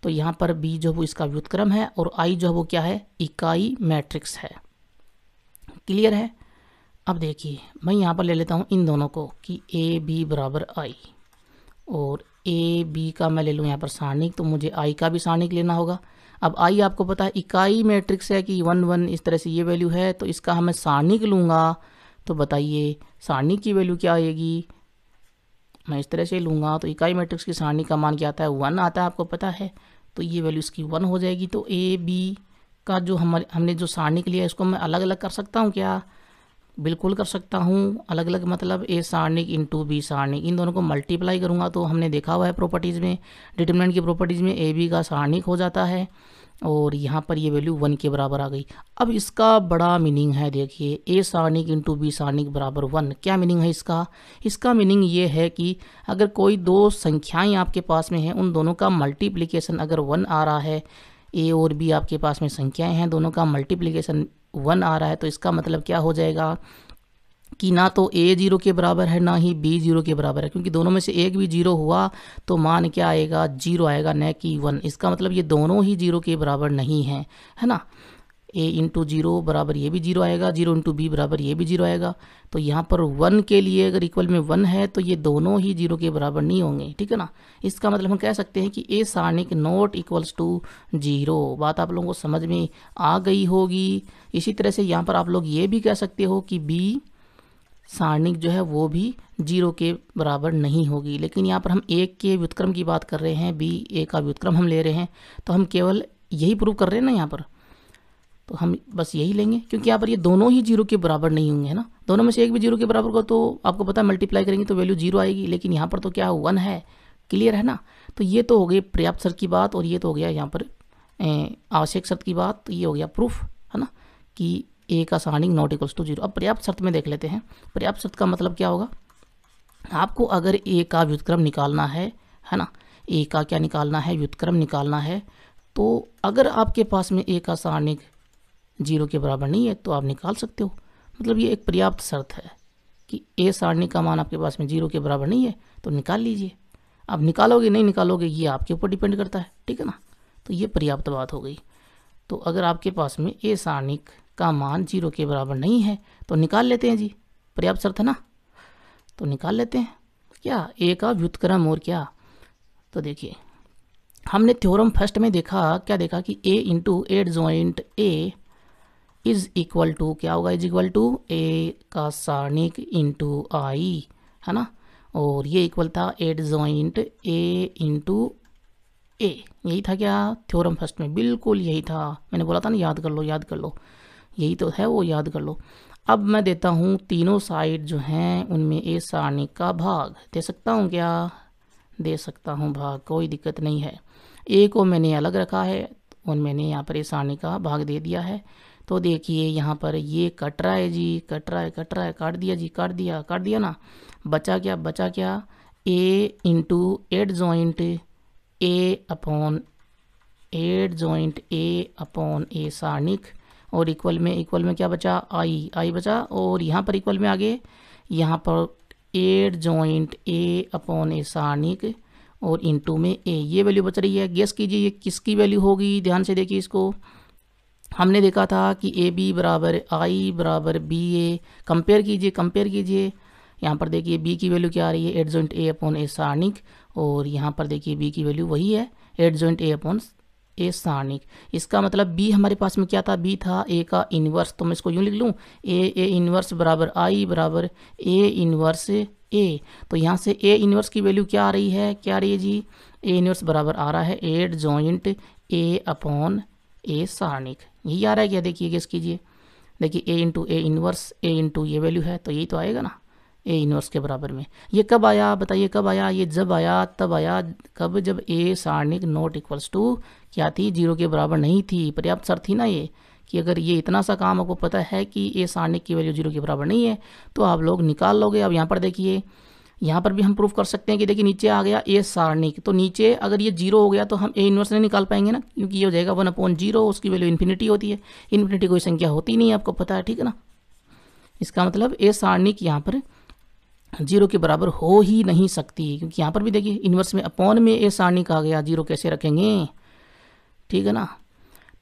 Speaker 1: तो यहाँ पर बी जो वो इसका व्युत्क्रम है और आई जो वो क्या है, इकाई मैट्रिक्स है। क्लियर है। अब देखिए मैं यहाँ पर ले लेता हूँ इन दोनों को कि ए बी बराबर आई, और ए बी का मैं ले लूँ यहाँ पर सारणिक, तो मुझे आई का भी सारणिक लेना होगा। अब आई आपको पता है इकाई मैट्रिक्स है कि 1 1 इस तरह से ये वैल्यू है, तो इसका हमें सारणिक लूँगा, तो बताइए सारणिक की वैल्यू क्या आएगी। मैं इस तरह से लूँगा तो इकाई मैट्रिक्स की सारणी का मान क्या आता है, 1 आता है, आपको पता है। तो ये वैल्यू इसकी 1 हो जाएगी। तो ए बी का जो हमने जो सारणी लिया है इसको मैं अलग अलग कर सकता हूँ क्या, बिल्कुल कर सकता हूँ। अलग अलग मतलब ए सारणिक इंटू बी सारणिक, इन दोनों को मल्टीप्लाई करूँगा तो हमने देखा हुआ है प्रॉपर्टीज़ में, डिटरमिनेंट की प्रॉपर्टीज़ में ए बी का सारणिक हो जाता है, और यहाँ पर ये वैल्यू 1 के बराबर आ गई। अब इसका बड़ा मीनिंग है, देखिए ए सारणिक इंटू बी सारणिक बराबर 1। क्या मीनिंग है इसका, इसका मीनिंग ये है कि अगर कोई दो संख्याएं आपके पास में हैं, उन दोनों का मल्टीप्लिकेशन अगर 1 आ रहा है, ए और बी आपके पास में संख्याएं हैं, दोनों का मल्टीप्लिकेशन 1 आ रहा है, तो इसका मतलब क्या हो जाएगा कि ना तो ए 0 के बराबर है ना ही बी 0 के बराबर है, क्योंकि दोनों में से एक भी 0 हुआ तो मान क्या आएगा, 0 आएगा, न कि 1। इसका मतलब ये दोनों ही 0 के बराबर नहीं हैं, है ना। ए इंटू 0 बराबर ये भी 0 आएगा, 0 इंटू बी बराबर ये भी 0 आएगा। तो यहाँ पर 1 के लिए अगर इक्वल में 1 है तो ये दोनों ही 0 के बराबर नहीं होंगे। ठीक है ना। इसका मतलब हम कह सकते हैं कि ए सारणिक नॉट इक्वल्स टू 0। बात आप लोगों को समझ में आ गई होगी। इसी तरह से यहाँ पर आप लोग ये भी कह सकते हो कि बी सारणिक जो है वो भी 0 के बराबर नहीं होगी, लेकिन यहाँ पर हम एक के व्युत्क्रम की बात कर रहे हैं, बी ए का व्युत्क्रम हम ले रहे हैं, तो हम केवल यही प्रूव कर रहे हैं ना यहाँ पर, तो हम बस यही लेंगे, क्योंकि यहाँ पर ये दोनों ही 0 के बराबर नहीं होंगे, है ना। दोनों में से एक भी 0 के बराबर होगा तो आपको पता है मल्टीप्लाई करेंगे तो वैल्यू 0 आएगी, लेकिन यहाँ पर तो क्या 1 है। क्लियर है ना। तो ये तो हो गई पर्याप्त शर्त की बात, और ये तो हो गया यहाँ पर आवश्यक शर्त की बात। तो ये हो गया प्रूफ, है ना, कि ए का सारणिक नॉट इक्वल्स टू 0। अब पर्याप्त शर्त में देख लेते हैं। पर्याप्त शर्त का मतलब क्या होगा, आपको अगर ए का व्युत्क्रम निकालना है ना, ए का क्या निकालना है, व्युत्क्रम निकालना है, तो अगर आपके पास में ए का सारणिक 0 के बराबर नहीं है तो आप निकाल सकते हो। मतलब ये एक पर्याप्त शर्त है कि ए सारणिक का मान आपके पास में 0 के बराबर नहीं है तो निकाल लीजिए। अब निकालोगे नहीं निकालोगे ये आपके ऊपर डिपेंड करता है। ठीक है ना। तो ये पर्याप्त बात हो गई। तो अगर आपके पास में ए सारणिक का मान 0 के बराबर नहीं है तो निकाल लेते हैं जी, पर्याप्त शर्त है ना, तो निकाल लेते हैं क्या, ए का व्युत्क्रम। और क्या, तो देखिए हमने थ्योरम फर्स्ट में देखा, क्या देखा कि A into adjoint A is equal to क्या होगा, इज इक्वल टू ए का सारणिक इंटू आई, है ना, और ये इक्वल था एड जॉइंट ए इंटू ए। यही था क्या थ्योरम फर्स्ट में, बिल्कुल यही था। मैंने बोला था ना याद कर लो याद कर लो, यही तो है वो, याद कर लो। अब मैं देता हूँ तीनों साइड जो हैं उनमें ए सारणिक का भाग दे सकता हूँ क्या, दे सकता हूँ भाग, कोई दिक्कत नहीं है। ए को मैंने अलग रखा है और मैंने यहाँ पर ए सारणिक का भाग दे दिया है। तो देखिए यहाँ पर ये कट रहा है जी, कट रहा है, कट रहा है, काट दिया जी, काट दिया, काट दिया ना। बचा क्या, बचा क्या, ए इंटू 8 जॉइंट ए अपॉन 8 जॉइंट ए अपॉन ए सारणिक, और इक्वल में क्या बचा, आई बचा, और यहाँ पर इक्वल में आगे यहाँ पर 8 जॉइंट ए अपॉन ए सारणिक और इंटू में ए, ये वैल्यू बच रही है। गेस कीजिए ये किसकी वैल्यू होगी, ध्यान से देखिए इसको। हमने देखा था कि ए बी बराबर आई बराबर बी ए, कंपेयर कीजिए। यहाँ पर देखिए बी की वैल्यू क्या आ रही है, 8 जॉइंट ए अपॉन ए सारणिक, और यहाँ पर देखिए बी की वैल्यू वही है 8 जॉइंट ए अपॉन ए सारणिक। इसका मतलब बी हमारे पास में क्या था, बी था ए का इन्वर्स, तो मैं इसको यूँ लिख लूँ, ए इन्वर्स बराबर आई बराबर ए इन्वर्स ए। तो यहाँ से ए इन्वर्स की वैल्यू क्या आ रही है, जी, ए इन्वर्स बराबर आ रहा है 8 जॉइंट ए अपॉन ए सारणिक, यही आ रहा है क्या, देखिए गेस कीजिए। देखिए ए इंटू ए इन्वर्स, ए इंटू ये वैल्यू है, तो यही तो आएगा ना ए इन्वर्स के बराबर में। ये कब आया बताइए, कब आया, ये जब आया, तब आया कब, जब ए सारणिक नॉट इक्वल्स टू क्या थी, 0 के बराबर नहीं थी। पर्याप्त शर्त थी ना ये, कि अगर ये इतना सा काम आपको पता है कि ए सारणिक की वैल्यू 0 के बराबर नहीं है तो आप लोग निकाल लोगे। अब यहाँ पर देखिए, यहाँ पर भी हम प्रूफ कर सकते हैं कि देखिए नीचे आ गया ए सारणिक, तो नीचे अगर ये 0 हो गया तो हम ए इन्वर्स नहीं निकाल पाएंगे ना, क्योंकि ये हो जाएगा 1/0, उसकी वैल्यू इन्फिनिटी होती है, इन्फिनिटी कोई संख्या होती नहीं है, आपको पता है, ठीक है ना। इसका मतलब ए सारणिक यहाँ पर 0 के बराबर हो ही नहीं सकती, क्योंकि यहाँ पर भी देखिए इन्वर्स में अपॉन में ए सारणिक आ गया, 0 कैसे रखेंगे, ठीक है ना।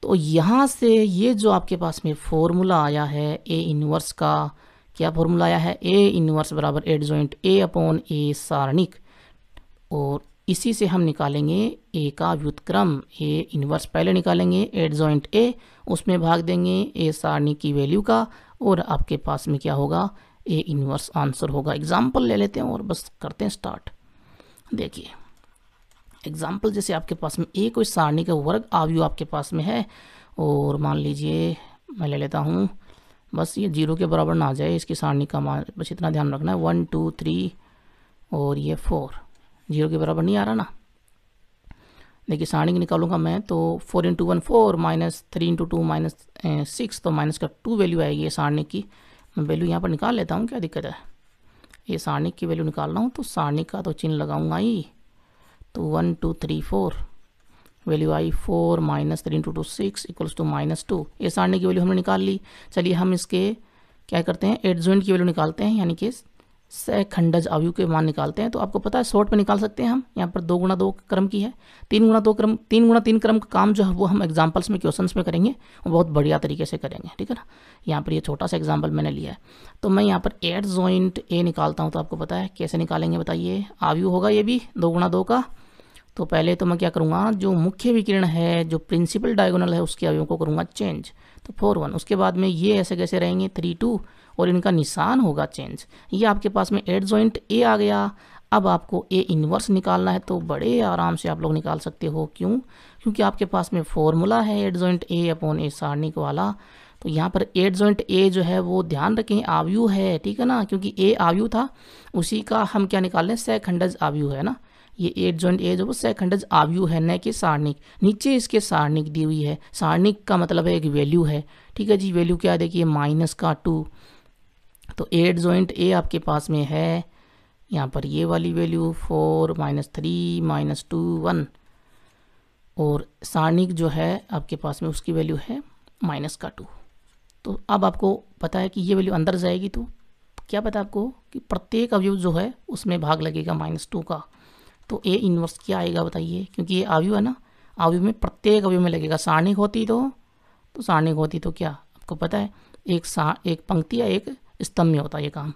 Speaker 1: तो यहाँ से ये जो आपके पास में फॉर्मूला आया है ए इन्वर्स का, क्या फॉर्मूला आया है, ए इन्वर्स बराबर 8 जॉइंट ए अपॉन ए सारणिक, और इसी से हम निकालेंगे ए का व्युत्क्रम। ए इन्वर्स पहले निकालेंगे 8 जॉइंट ए, उसमें भाग देंगे ए सारणिक की वैल्यू का, और आपके पास में क्या होगा, ए इन्वर्स आंसर होगा। एग्जाम्पल ले लेते हैं और बस करते हैं स्टार्ट। देखिए एग्जाम्पल, जैसे आपके पास में ए कोई सारणी का वर्ग आव्यूह आपके पास में है, और मान लीजिए मैं ले लेता हूँ, बस ये 0 के बराबर ना आ जाए इसकी सारणी का मान, बस इतना ध्यान रखना है, 1 2 3 और ये 4, 0 के बराबर नहीं आ रहा ना। देखिए सारणी निकालूंगा मैं तो 4 × 1 4 माइनस 3 × 2 -6, तो माइनस का 2 वैल्यू आएगी ये सारणी की। मैं वैल्यू यहाँ पर निकाल लेता हूँ, क्या दिक्कत है, ये सारणी की वैल्यू निकाल रहा हूँ, तो सारणी का तो चिन्ह लगाऊंगा ही, तो 1 2 3 4 वैल्यू आई 4 - 3 × 2 6 = -2। ये सारणी की वैल्यू हमने निकाल ली। चलिए हम इसके क्या करते हैं, एडजॉइंट की वैल्यू निकालते हैं, यानी कि सहखंडज अवयव के मान निकालते हैं। तो आपको पता है शॉर्ट में निकाल सकते हैं हम, यहाँ पर 2 × 2 क्रम की है, 3 × 2 क्रम, 3 × 3 क्रम का काम जो है वो हम एग्जाम्पल्स में, क्वेश्चंस में करेंगे, वो बहुत बढ़िया तरीके से करेंगे, ठीक है ना। यहाँ पर ये छोटा सा एग्जाम्पल मैंने लिया है, तो मैं यहाँ पर एडजॉइंट ए निकालता हूँ। तो आपको पता है कैसे निकालेंगे बताइए, अवयव होगा ये भी 2 × 2 का। तो पहले तो मैं क्या करूँगा, जो मुख्य विकिरण है, जो प्रिंसिपल डायगोनल है, उसके अवयवों को करूँगा चेंज, तो 4 1। उसके बाद में ये ऐसे कैसे रहेंगे 3 2, और इनका निशान होगा चेंज। ये आपके पास में एडजॉइंट ए आ गया। अब आपको ए इन्वर्स निकालना है, तो बड़े आराम से आप लोग निकाल सकते हो। क्यों? क्योंकि आपके पास में फॉर्मूला है एडजॉइंट ए अपॉन ए सारणिक वाला। तो यहाँ पर एडजॉइंट ए जो है वो ध्यान रखें आव्यूह है, ठीक है ना, क्योंकि ए आव्यूह था, उसी का हम क्या निकाल रहे हैं, सहखंडज आव्यूह है ना। ये एडजॉइंट ए जो वो सहखंडज आव्यूह है, न कि सारणिक। नीचे इसके सारणिक दी हुई है, सारणिक का मतलब है एक वैल्यू है, ठीक है जी। वैल्यू क्या है देखिए -2, तो एडजॉइंट ए आपके पास में है यहाँ पर ये वाली वैल्यू 4 -3 -2 1, और सारणिक जो है आपके पास में उसकी वैल्यू है -2। तो अब आपको पता है कि ये वैल्यू अंदर जाएगी, तो क्या पता आपको कि प्रत्येक अवयव जो है उसमें भाग लगेगा -2 का। तो ए इन्वर्स क्या आएगा बताइए, क्योंकि ये अवयव है ना, अवयव में प्रत्येक अवयव में लगेगा। सारणिक होती तो सारणिक होती तो क्या आपको पता है, एक पंक्ति या एक स्तंभ में होता है ये काम।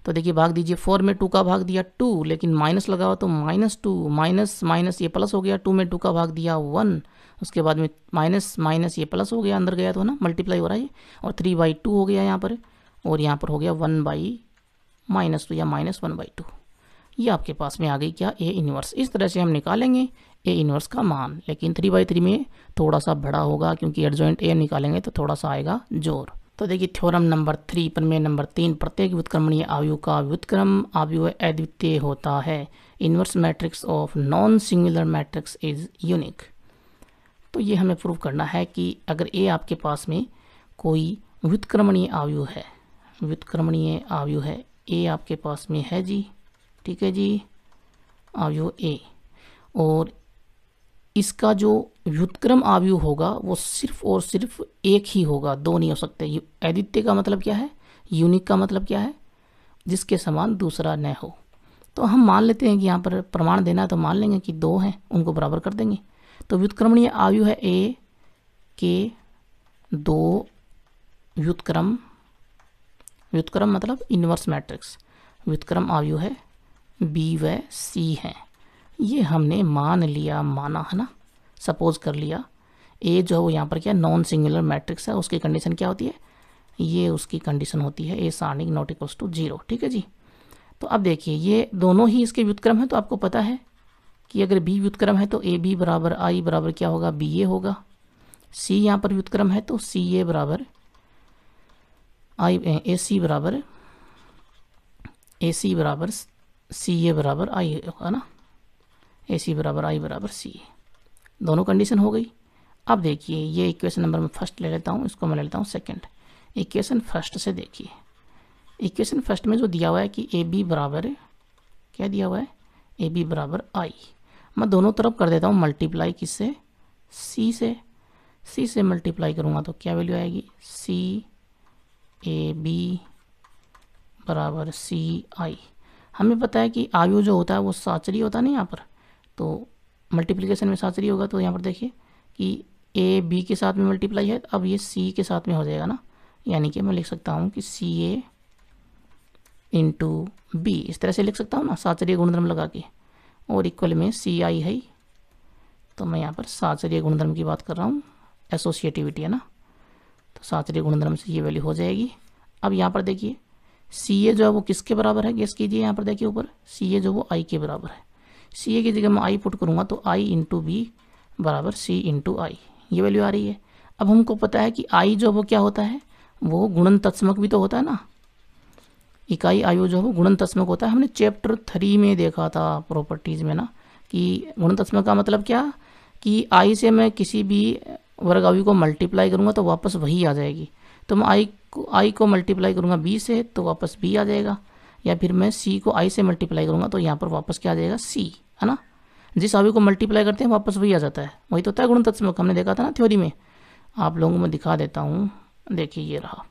Speaker 1: तो देखिए भाग दीजिए, 4 में 2 का भाग दिया 2, लेकिन माइनस लगाओ तो -2, माइनस माइनस ये प्लस हो गया, 2 में 2 का भाग दिया 1, उसके बाद में माइनस माइनस ये प्लस हो गया, अंदर गया तो ना मल्टीप्लाई हो रहा है, और 3/2 हो गया यहाँ पर, और यहाँ पर हो गया 1/-2 या -1/2। ये आपके पास में आ गई क्या, ए इन्वर्स। इस तरह से हम निकालेंगे ए इन्वर्स का मान, लेकिन 3/3 में थोड़ा सा बड़ा होगा, क्योंकि एडजॉइंट ए निकालेंगे तो थोड़ा सा आएगा जोर। तो देखिए थ्योरम नंबर 3 प्रमेय नंबर 3, प्रत्येक व्युत्क्रमणीय अवयव का व्युत्क्रम अवयव अद्वितीय होता है। Inverse matrix of non singular matrix is unique. तो ये हमें प्रूव करना है कि अगर ए आपके पास में कोई व्युत्क्रमणीय आव्यूह है, व्युत्क्रमणीय आव्यूह है, ए आपके पास में है जी, ठीक है जी, आव्यूह ए, और इसका जो व्युत्क्रम आव्यूह होगा वो सिर्फ और सिर्फ एक ही होगा, दो नहीं हो सकते। अद्वितीय का मतलब क्या है, यूनिक का मतलब क्या है, जिसके समान दूसरा न हो। तो हम मान लेते हैं कि यहाँ पर प्रमाण देना है तो मान लेंगे कि दो हैं, उनको बराबर कर देंगे। तो व्युत्क्रमणीय आव्यूह है ए के दो व्युत्क्रम, व्युत्क्रम मतलब इनवर्स मैट्रिक्स, व्युत्क्रम आव्यूह है बी व सी है। ये हमने मान लिया, माना है ना, सपोज कर लिया। ए जो है वो यहाँ पर क्या नॉन सिंगुलर मैट्रिक्स है, उसकी कंडीशन क्या होती है, ये उसकी कंडीशन होती है ए सारणिक नॉट इक्वल्स टू 0, ठीक है जी। तो अब देखिए ये दोनों ही इसके व्युत्क्रम है, तो आपको पता है कि अगर बी व्युत्क्रम है तो ए बी बराबर आई बराबर क्या होगा, बी ए होगा। सी यहाँ पर व्युत्क्रम है तो सी ए बराबर आई, ए सी बराबर सी ए बराबर आई होगा ना, ए सी बराबर आई बराबर सी ए, दोनों कंडीशन हो गई। अब देखिए ये इक्वेशन नंबर मैं फर्स्ट ले लेता हूँ, इसको मैं ले लेता हूँ सेकंड। इक्वेशन फर्स्ट से देखिए, इक्वेशन फर्स्ट में जो दिया हुआ है कि ए बी बराबर क्या दिया हुआ है, ए बी बराबर आई, मैं दोनों तरफ कर देता हूँ मल्टीप्लाई, किससे, सी से, सी से मल्टीप्लाई करूँगा तो क्या वैल्यू आएगी, सी ए बी बराबर सी आई। हमें पता है कि आव्यूह जो होता है वो साचरी होता है ना यहाँ पर, तो मल्टीप्लिकेशन में साचरी होगा। तो यहाँ पर देखिए कि ए बी के साथ में मल्टीप्लाई है, अब ये सी के साथ में हो जाएगा ना, यानी कि मैं लिख सकता हूँ कि सी ए इंटू बी, इस तरह से लिख सकता हूँ ना साचरीय गुणधर्म लगा के, और इक्वल में सी आई है, तो मैं यहाँ पर साचरीय गुणधर्म की बात कर रहा हूँ, एसोसिएटिविटी है ना, तो साचरीय गुणधर्म से ये वैल्यू हो जाएगी। अब यहाँ पर देखिए सी ए जो है वो किसके बराबर है, गेस कीजिए। यहाँ पर देखिए ऊपर सी ए जो वो आई के बराबर है, सी ए की जगह मैं आई पुट करूँगा तो आई इंटू बी बराबर सी इंटू आई, ये वैल्यू आ रही है। अब हमको पता है कि आई जो वो क्या होता है, वो गुणन तत्समक भी तो होता है ना, इकाई आयु जो है वो गुणन तत्समक होता है। हमने चैप्टर 3 में देखा था प्रॉपर्टीज़ में ना, कि गुणन तत्समक का मतलब क्या, कि आई से मैं किसी भी वर्ग आयु को मल्टीप्लाई करूँगा तो वापस वही आ जाएगी। तो मैं आई को मल्टीप्लाई करूँगा बी से तो वापस बी आ जाएगा, या फिर मैं सी को आई से मल्टीप्लाई करूँगा तो यहाँ पर वापस क्या आ जाएगा, सी, है ना। जिस आयु को मल्टीप्लाई करते हैं वापस वही आ जाता है, वही तो होता है गुणन तत्समक, हमने देखा था ना थ्योरी में। आप लोगों को मैं दिखा देता हूँ, देखिए ये रहा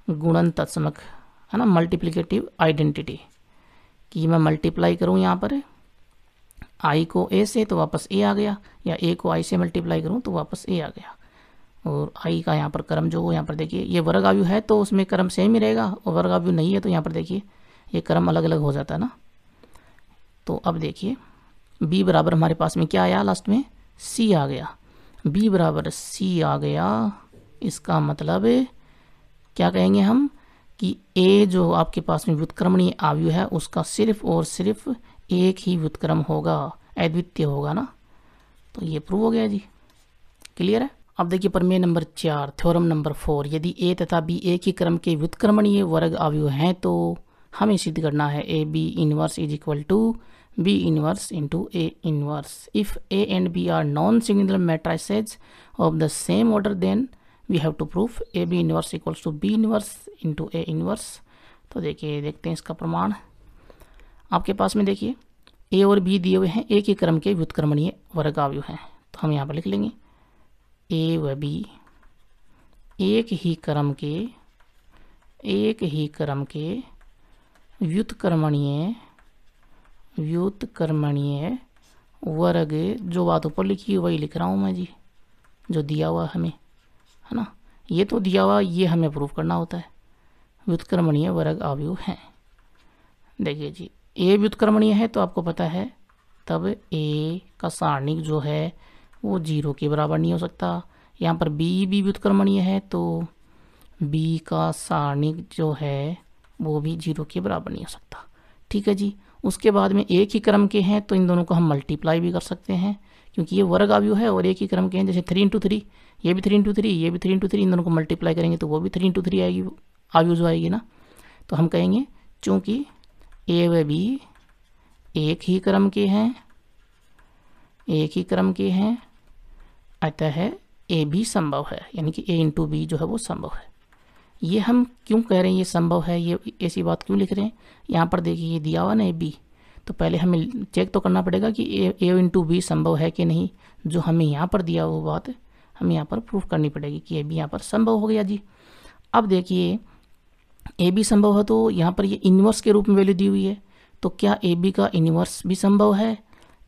Speaker 1: गुणन तत्समक, है ना, मल्टीप्लिकेटिव आइडेंटिटी, कि मैं मल्टीप्लाई करूँ यहाँ पर आई को ए से तो वापस ए आ गया, या ए को आई से मल्टीप्लाई करूँ तो वापस ए आ गया। और आई का यहाँ पर क्रम जो हो, यहाँ पर देखिए ये वर्ग आयु है तो उसमें क्रम सेम ही रहेगा, और वर्ग आयु नहीं है तो यहाँ पर देखिए ये क्रम अलग अलग हो जाता है ना। तो अब देखिए b बराबर हमारे पास में क्या आया, लास्ट में c आ गया, b बराबर c आ गया। इसका मतलब क्या कहेंगे हम, कि a जो आपके पास में व्युत्क्रमणीय आव्यूह है उसका सिर्फ और सिर्फ एक ही व्युत्क्रम होगा, अद्वितीय होगा ना। तो ये प्रूव हो गया जी, क्लियर है। अब देखिए प्रमेय नंबर 4, थ्योरम नंबर 4, यदि a तथा b एक ही क्रम के व्युत्क्रमणीय वर्ग आव्यूह हैं तो हमें सिद्ध करना है A B inverse is equal to B inverse into A inverse. If a and b are non-singular matrices of the same order then we have to prove a b inverse equals to b inverse into a inverse। तो देखिए देखते हैं इसका प्रमाण। आपके पास में देखिए a और b दिए हुए हैं, एक ही क्रम के व्युत्क्रमणीय वर्ग आव्यूह हैं, तो हम यहाँ पर लिख लेंगे a व b एक ही क्रम के व्युत्क्रमणीय वर्ग, जो बात ऊपर लिखी है वही लिख रहा हूँ मैं जी, जो दिया हुआ हमें, है ना, ये तो दिया हुआ, ये हमें प्रूव करना होता है, व्युत्क्रमणीय वर्ग आव्यूह हैं। देखिए जी ए व्युत्क्रमणीय है तो आपको पता है तब ए का सारणिक जो है वो 0 के बराबर नहीं हो सकता। यहाँ पर बी भी व्युत्क्रमणीय है तो बी का सारणिक जो है वो भी 0 के बराबर नहीं हो सकता, ठीक है जी। उसके बाद में एक ही क्रम के हैं तो इन दोनों को हम मल्टीप्लाई भी कर सकते हैं, क्योंकि ये वर्ग आव्यूह है और एक ही क्रम के हैं, जैसे 3 इंटू 3, ये भी 3 इंटू 3, ये भी 3 इंटू 3, इन दोनों को मल्टीप्लाई करेंगे तो वो भी 3 इंटू 3 आएगी, आव्यूह जो आएगी ना। तो हम कहेंगे चूँकि ए व बी एक ही क्रम के हैं, अतः ए बी संभव है, यानी कि ए इंटू बी जो है वो संभव है। ये हम क्यों कह रहे हैं ये संभव है, ये ऐसी बात क्यों लिख रहे हैं? यहाँ पर देखिए ये दिया हुआ ना ए बी, तो पहले हमें चेक तो करना पड़ेगा कि ए इंटू बी संभव है कि नहीं। जो हमें यहाँ पर दिया वो बात हमें यहाँ पर प्रूफ करनी पड़ेगी कि ए बी यहाँ पर संभव हो गया जी। अब देखिए ए बी संभव है तो यहाँ पर ये इन्वर्स के रूप में वैल्यू दी हुई है, तो क्या ए बी का इन्वर्स भी संभव है?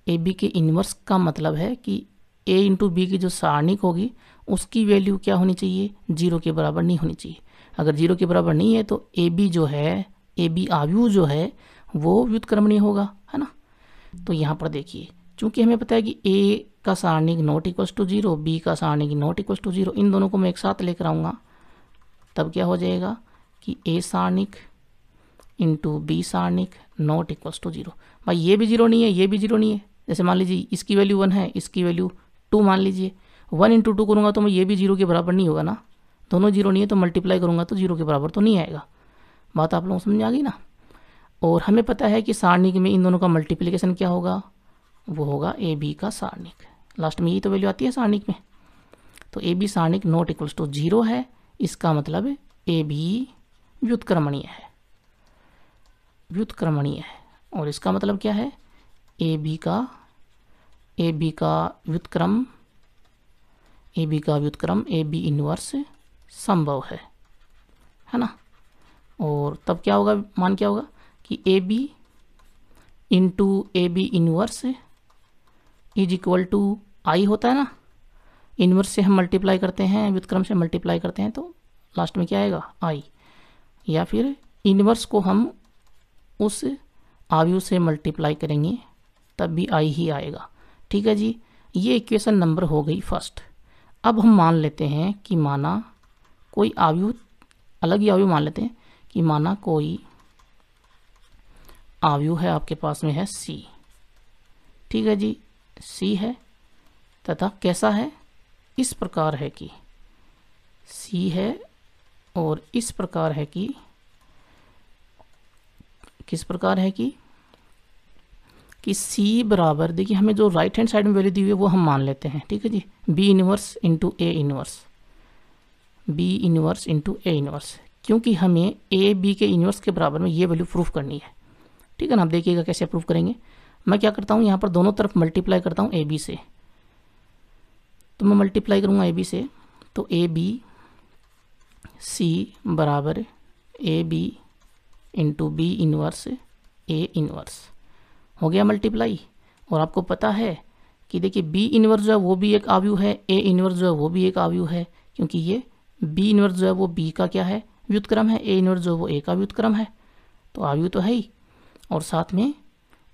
Speaker 1: ए बी के इन्वर्स का मतलब है कि ए इंटू बी की जो सारणिक होगी उसकी वैल्यू क्या होनी चाहिए? 0 के बराबर नहीं होनी चाहिए। अगर 0 के बराबर नहीं है तो ए बी जो है, ए बी आव्यूह जो है वो व्युत्क्रमणीय होगा, है ना। तो यहाँ पर देखिए चूंकि हमें पता है कि ए का सारणिक नॉट इक्वल्स टू 0, बी का सारणिक नॉट इक्वल्स टू 0, इन दोनों को मैं एक साथ लेकर आऊँगा, तब क्या हो जाएगा कि ए सारणिक इंटू बी सारणिक नॉट इक्वल्स टू 0। भाई ये भी 0 नहीं है, ये भी 0 नहीं है। जैसे मान लीजिए इसकी वैल्यू 1 है, इसकी वैल्यू 2 मान लीजिए, 1 इंटू 2 करूँगा तो मैं ये भी 0 के बराबर नहीं होगा ना, दोनों 0 नहीं है, तो मल्टीप्लाई करूँगा तो 0 के बराबर तो नहीं आएगा। बात आप लोगों को समझ आ गई ना। और हमें पता है कि सारणिक में इन दोनों का मल्टीप्लिकेशन क्या होगा, वो होगा ए बी का सारणिक। लास्ट में यही तो वैल्यू आती है सारणिक में। तो ए बी सारणिक नॉट इक्वल्स टू 0 है, इसका मतलब ए बी व्युत्क्रमणीय है, व्युत्क्रमणीय है। और इसका मतलब क्या है, ए बी का व्युत्क्रम, ए बी इनवर्स संभव है ना। और तब क्या होगा, मान क्या होगा कि A B into A B inverse is equal to I होता है ना। इनवर्स से हम मल्टीप्लाई करते हैं, व्युत्क्रम से मल्टीप्लाई करते हैं, तो लास्ट में क्या आएगा, आई। या फिर इनवर्स को हम उस आव्यूह से मल्टीप्लाई करेंगे तब भी आई ही आएगा। ठीक है जी, ये इक्वेशन नंबर हो गई फर्स्ट। अब हम मान लेते हैं कि माना कोई आव्यूह, अलग ही आव्यूह मान लेते हैं कि माना कोई आव्यूह है आपके पास में है सी। ठीक है जी, सी है तथा कैसा है, इस प्रकार है कि सी है और इस प्रकार है कि, किस प्रकार है कि सी बराबर, देखिए हमें जो राइट हैंड साइड में वैल्यू दी हुई है वो हम मान लेते हैं। ठीक है जी, B inverse into A inverse, B inverse into A inverse, क्योंकि हमें ए बी के इनवर्स के बराबर में ये वैल्यू प्रूफ करनी है। ठीक है ना। आप देखिएगा कैसे प्रूफ करेंगे। मैं क्या करता हूँ, यहाँ पर दोनों तरफ मल्टीप्लाई करता हूँ ए बी से, तो मैं मल्टीप्लाई करूँगा ए बी से, तो ए बी सी बराबर A B into B inverse A inverse हो गया मल्टीप्लाई। और आपको पता है कि देखिए बी इनवर्स जो है वो भी एक आव्यूह है, ए इनवर्स जो है वो भी एक आव्यूह है, क्योंकि ये बी इनवर्स जो है वो बी का क्या है, व्युत्क्रम है, ए इनवर्स जो है वो ए का व्युत्क्रम है, तो आव्यूह तो है ही। और साथ में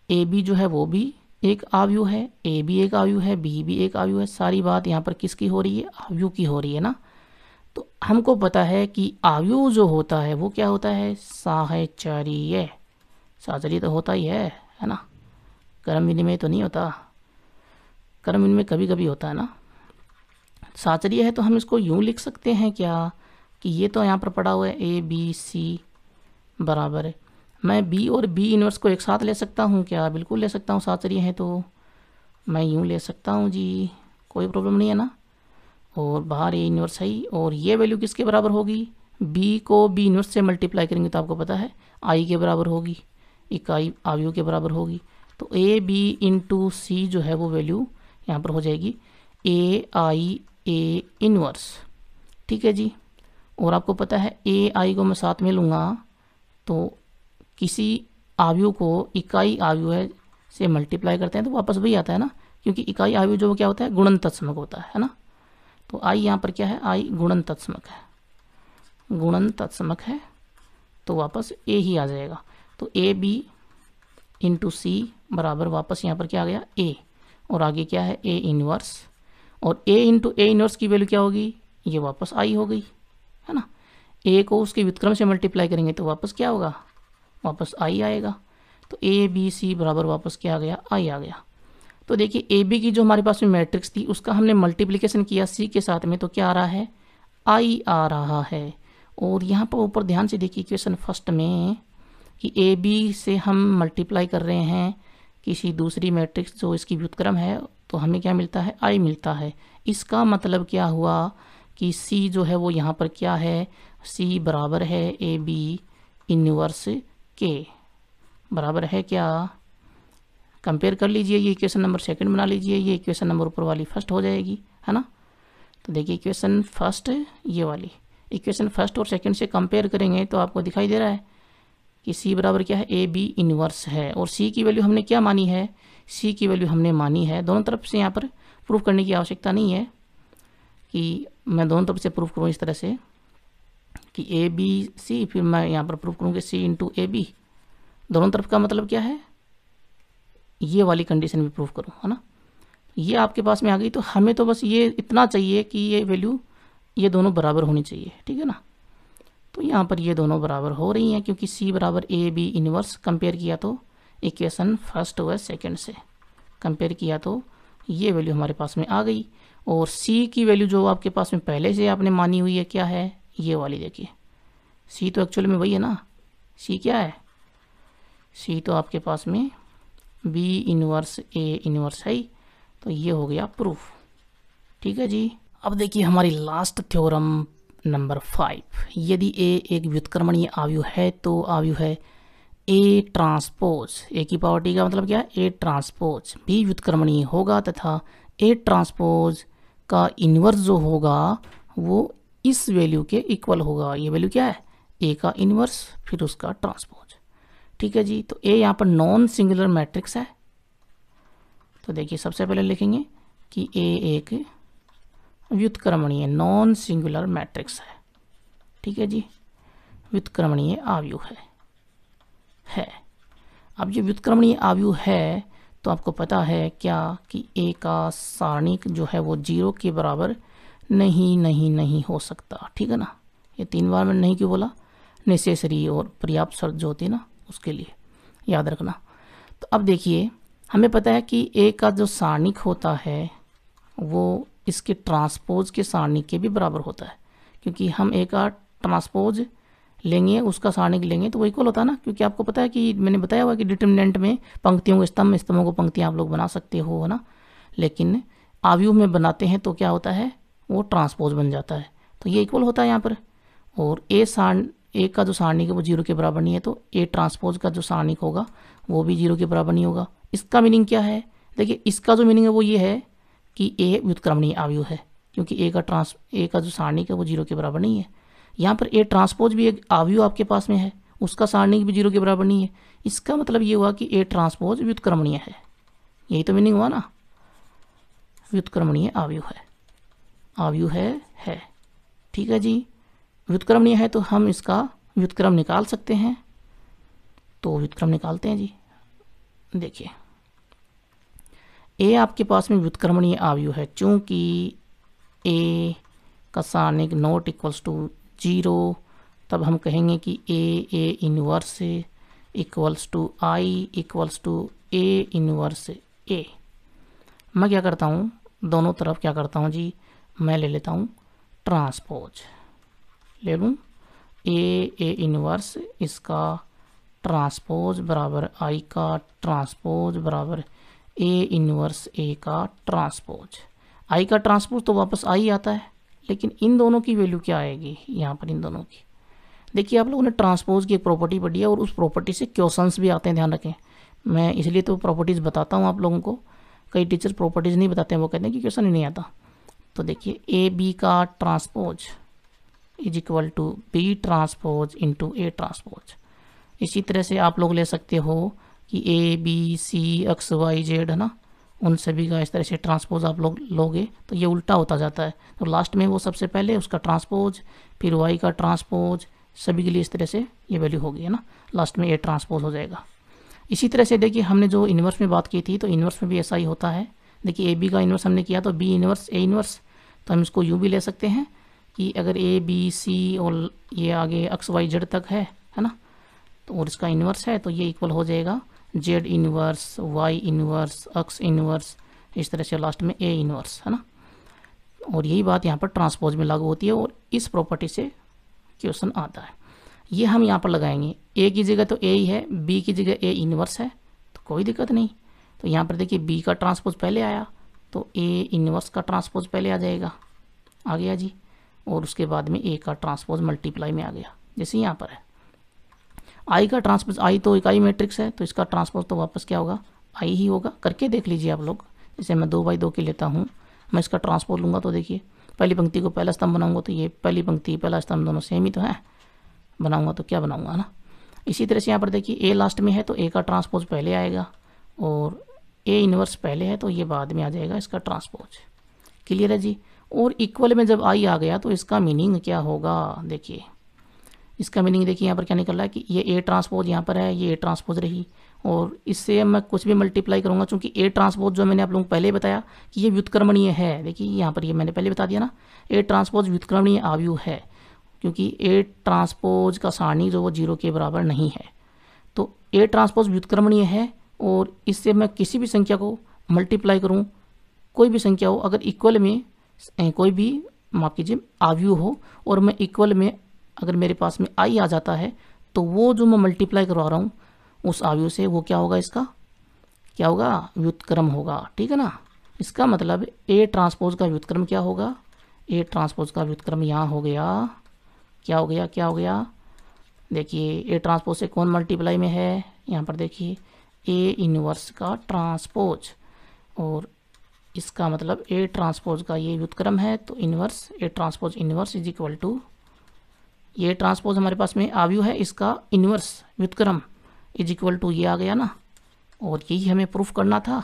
Speaker 1: ए बी जो है वो भी एक आव्यूह है, ए भी एक आव्यूह है, बी भी एक आव्यूह है। सारी बात यहाँ पर किसकी हो रही है, आव्यूह की हो रही है ना। तो हमको पता है कि आव्यूह जो होता है वो क्या होता है, साहचर्य। साहचर्य तो होता ही है ना, कर्म विनिमय तो नहीं होता, कर्म विनिमय कभी कभी होता है ना। साहचर्य है तो हम इसको यूं लिख सकते हैं क्या कि ये तो यहाँ पर पड़ा हुआ है ए बी सी बराबर है, मैं बी और बी इनवर्स को एक साथ ले सकता हूँ क्या, बिल्कुल ले सकता हूँ। साहचर्य है तो मैं यूँ ले सकता हूँ जी, कोई प्रॉब्लम नहीं है ना। और बाहर ए इनवर्स है ही, और ये वैल्यू किसके बराबर होगी, बी को बी इनवर्स से मल्टीप्लाई करेंगे तो आपको पता है आई के बराबर होगी, इकाई आव्यूह के बराबर होगी। तो ए बी इंटू सी जो है वो वैल्यू यहाँ पर हो जाएगी ए आई ए इनवर्स। ठीक है जी। और आपको पता है ए आई को मैं साथ में लूँगा तो किसी आव्यूह को इकाई आव्यूह से मल्टीप्लाई करते हैं तो वापस वही आता है ना, क्योंकि इकाई आव्यूह जो क्या होता है, गुणन तत्समक होता है ना। तो आई यहाँ पर क्या है, आई गुणन तत्समक है, गुणन तत्समक है, तो वापस ए ही आ जाएगा। तो ए बी इंटू सी बराबर वापस यहाँ पर क्या आ गया, ए, और आगे क्या है, ए इनवर्स, और ए इंटू ए इनवर्स की वैल्यू क्या होगी, ये वापस आई हो गई, है ना। ए को उसके व्युत्क्रम से मल्टीप्लाई करेंगे तो वापस क्या होगा, वापस आई आएगा। तो ए बी सी बराबर वापस क्या आ गया, आई आ गया। तो देखिए ए बी की जो हमारे पास में मैट्रिक्स थी उसका हमने मल्टीप्लिकेशन किया सी के साथ में, तो क्या आ रहा है, आई आ रहा है। और यहाँ पर ऊपर ध्यान से देखिए इक्वेशन फर्स्ट में कि ए बी से हम मल्टीप्लाई कर रहे हैं किसी दूसरी मैट्रिक्स जो इसकी व्युत्क्रम है, तो हमें क्या मिलता है, आई मिलता है। इसका मतलब क्या हुआ कि सी जो है वो यहाँ पर क्या है, सी बराबर है ए बी इन्वर्स के, बराबर है क्या, कंपेयर कर लीजिए, ये इक्वेशन नंबर सेकंड बना लीजिए, ये इक्वेशन नंबर ऊपर वाली फर्स्ट हो जाएगी, है ना। तो देखिए इक्वेशन फर्स्ट, ये वाली इक्वेशन फर्स्ट और सेकंड से कंपेयर करेंगे तो आपको दिखाई दे रहा है कि सी बराबर क्या है, ए बी इन्वर्स है। और सी की वैल्यू हमने क्या मानी है, सी की वैल्यू हमने मानी है, दोनों तरफ से यहाँ पर प्रूफ करने की आवश्यकता नहीं है कि मैं दोनों तरफ से प्रूफ करूँ इस तरह से कि ए बी सी, फिर मैं यहाँ पर प्रूफ करूँ कि सी इंटू ए बी, दोनों तरफ का मतलब क्या है, ये वाली कंडीशन भी प्रूफ करूँ, है ना। ये आपके पास में आ गई, तो हमें तो बस ये इतना चाहिए कि ये वैल्यू ये दोनों बराबर होनी चाहिए, ठीक है ना। तो यहाँ पर ये दोनों बराबर हो रही हैं क्योंकि सी बराबर ए बी इन्वर्स, कंपेयर किया तो इक्वेशन फर्स्ट व सेकंड से कंपेयर किया तो ये वैल्यू हमारे पास में आ गई। और सी की वैल्यू जो आपके पास में पहले से आपने मानी हुई है क्या है, ये वाली देखिए, सी तो एक्चुअल में वही है ना, सी क्या है, सी तो आपके पास में बी इन्वर्स ए इन्वर्स है, तो ये हो गया प्रूफ, ठीक है जी। अब देखिए हमारी लास्ट थ्योरम नंबर 5, यदि ए एक व्युत्क्रमणीय आव्यूह है तो आव्यूह है ए ट्रांसपोज, ए की पावर टी का मतलब क्या है, ए ट्रांसपोज भी व्युत्क्रमणीय होगा तथा ए ट्रांसपोज का इन्वर्स जो होगा वो इस वैल्यू के इक्वल होगा। ये वैल्यू क्या है, ए का इन्वर्स फिर उसका ट्रांसपोज, ठीक है जी। तो ए यहाँ पर नॉन सिंगुलर मैट्रिक्स है, तो देखिए सबसे पहले लिखेंगे कि ए एक व्युत्क्रमणीय नॉन सिंगुलर मैट्रिक्स है, ठीक है जी, व्युत्क्रमणीय आव्यूह है। अब ये व्युत्क्रमणीय आव्यूह है तो आपको पता है क्या कि ए का सारणिक जो है वो 0 के बराबर नहीं हो सकता, ठीक है ना। ये 3 बार मैंने नहीं क्यों बोला, नेसेसरी और पर्याप्त शर्त जो होती है ना उसके लिए याद रखना। तो अब देखिए हमें पता है कि ए का जो सारणिक होता है वो इसके ट्रांसपोज के सारणिक के भी बराबर होता है, क्योंकि हम ए का ट्रांसपोज लेंगे उसका सारणिक लेंगे तो वो इक्वल होता है ना, क्योंकि आपको पता है कि मैंने बताया हुआ कि डिटर्मिनेंट में पंक्तियों को स्तंभ, स्तंभों को पंक्तियाँ आप लोग बना सकते हो, है ना, लेकिन आव्यूह में बनाते हैं तो क्या होता है, वो ट्रांसपोज बन जाता है, तो ये इक्वल होता है यहाँ पर। और ए का जो सारणिक है वो 0 के बराबर नहीं है, तो ए ट्रांसपोज का जो सारणिक होगा वो भी 0 के बराबर नहीं होगा। इसका मीनिंग क्या है, देखिए इसका जो मीनिंग है वो ये है कि ए व्युत्क्रमणीय आव्यूह है, क्योंकि ए का जो सारणिक है वो 0 के बराबर नहीं है। यहाँ पर ए ट्रांसपोज भी एक आव्यूह आपके पास में है, उसका सारणिक भी 0 के बराबर नहीं है। इसका मतलब ये हुआ कि ए ट्रांसपोज व्युत्क्रमणीय है, यही तो मीनिंग हुआ ना, व्युत्क्रमणीय आव्यूह है, ठीक है जी। व्युत्क्रमणीय है तो हम इसका व्युत्क्रम निकाल सकते हैं, तो व्युत्क्रम निकालते हैं जी। देखिए ए आपके पास में व्युत्क्रमणीय आव्यूह है, चूंकि ए का सारणिक नॉट इक्वल्स टू 0, तब हम कहेंगे कि A inverse equals to I equals to A inverse A. मैं क्या करता हूँ, दोनों तरफ क्या करता हूँ जी, मैं ले लेता हूँ ट्रांसपोज, ले लूँ ए इन्वर्स इसका ट्रांसपोज बराबर आई का ट्रांसपोज बराबर ए इन्वर्स ए का ट्रांसपोज। आई का ट्रांसपोज तो वापस आई आता है, लेकिन इन दोनों की वैल्यू क्या आएगी यहाँ पर, इन दोनों की देखिए आप लोगों ने ट्रांसपोज की एक प्रॉपर्टी पढ़ी है और उस प्रॉपर्टी से क्वेश्चंस भी आते हैं, ध्यान रखें। मैं इसलिए तो प्रॉपर्टीज़ बताता हूँ आप लोगों को, कई टीचर प्रॉपर्टीज़ नहीं बताते हैं, वो कहते हैं कि क्वेश्चन ही नहीं आता। तो देखिए ए बी का transpose is equal to B transpose into A transpose. इसी तरह से आप लोग ले सकते हो कि A B C X Y Z, है ना, उन सभी का इस तरह से ट्रांसपोज आप लोग लोगे तो ये उल्टा होता जाता है, तो लास्ट में वो सबसे पहले उसका ट्रांसपोज फिर वाई का ट्रांसपोज, सभी के लिए इस तरह से ये वैल्यू होगी, है ना, लास्ट में ए ट्रांसपोज हो जाएगा। इसी तरह से देखिए हमने जो इन्वर्स में बात की थी तो इन्वर्स में भी ऐसा ही होता है। देखिए ए बी का इन्वर्स हमने किया तो बी इन्वर्स ए इन्वर्स, तो हम इसको यूँ भी ले सकते हैं कि अगर ए बी सी और ये आगे एक्स वाई जेड तक है ना, तो और इसका इन्वर्स है तो ये इक्वल हो जाएगा Z inverse Y inverse X inverse, इस तरह से लास्ट में ए इन्वर्स, है ना। और यही बात यहाँ पर ट्रांसपोज में लागू होती है और इस प्रॉपर्टी से क्वेश्चन आता है। ये हम यहाँ पर लगाएंगे, ए की जगह तो ए ही है, बी की जगह ए इन्वर्स है, तो कोई दिक्कत नहीं। तो यहाँ पर देखिए बी का ट्रांसपोज पहले आया तो ए इनवर्स का ट्रांसपोज पहले आ जाएगा, आ गया जी, और उसके बाद में ए का ट्रांसपोज मल्टीप्लाई में आ गया, जैसे यहाँ पर है। आई का ट्रांसपोज, आई तो इकाई मैट्रिक्स है तो इसका ट्रांसपोज तो वापस क्या होगा, आई ही होगा। करके देख लीजिए आप लोग। जैसे मैं 2 बाई 2 की लेता हूँ, मैं इसका ट्रांसपोज लूँगा तो देखिए पहली पंक्ति को पहला स्तंभ बनाऊंगा तो ये पहली पंक्ति पहला स्तंभ दोनों सेम ही तो है, बनाऊंगा तो क्या बनाऊंगा ना। इसी तरह से यहाँ पर देखिए ए लास्ट में है तो ए का ट्रांसपोज पहले आएगा, और ए इनवर्स पहले है तो ये बाद में आ जाएगा इसका ट्रांसपोज। क्लियर है जी। और इक्वल में जब आई आ गया तो इसका मीनिंग क्या होगा, देखिए इसका मीनिंग देखिए यहाँ पर क्या निकल रहा है कि ये ए ट्रांसपोज यहाँ पर है, ये ए ट्रांसपोज रही, और इससे मैं कुछ भी मल्टीप्लाई करूँगा, चूंकि ए ट्रांसपोज जो मैंने आप लोगों को पहले बताया कि ये व्युत्क्रमणीय है। देखिए यहाँ पर ये मैंने पहले बता दिया ना, ए ट्रांसपोज व्युत्क्रमणीय आव्यूह है, क्योंकि ए ट्रांसपोज का सारणी जो वो 0 के बराबर नहीं है। तो ए ट्रांसपोज व्युत्क्रमणीय है, और इससे मैं किसी भी संख्या को मल्टीप्लाई करूँ, कोई भी संख्या हो, अगर इक्वल में कोई भी माफ कीजिए आव्यूह हो, और मैं इक्वल में अगर मेरे पास में आई आ जाता है तो वो जो मैं मल्टीप्लाई करवा रहा हूँ उस आव्यूह से वो क्या होगा, इसका क्या होगा, व्युत्क्रम होगा। ठीक है ना। इसका मतलब ए ट्रांसपोज का व्युत्क्रम क्या होगा, ए ट्रांसपोज का व्युत्क्रम यहाँ हो गया, क्या हो गया, क्या हो गया, देखिए ए ट्रांसपोज से कौन मल्टीप्लाई में है, यहाँ पर देखिए ए इनवर्स का ट्रांसपोज, और इसका मतलब ए ट्रांसपोज का ये व्युत्क्रम है तो inverse A transpose inverse is equal to, ये ट्रांसपोज हमारे पास में आव्यूह है, इसका इनवर्स व्युत्क्रम इज इक्वल टू ये आ गया ना। और यही हमें प्रूफ करना था,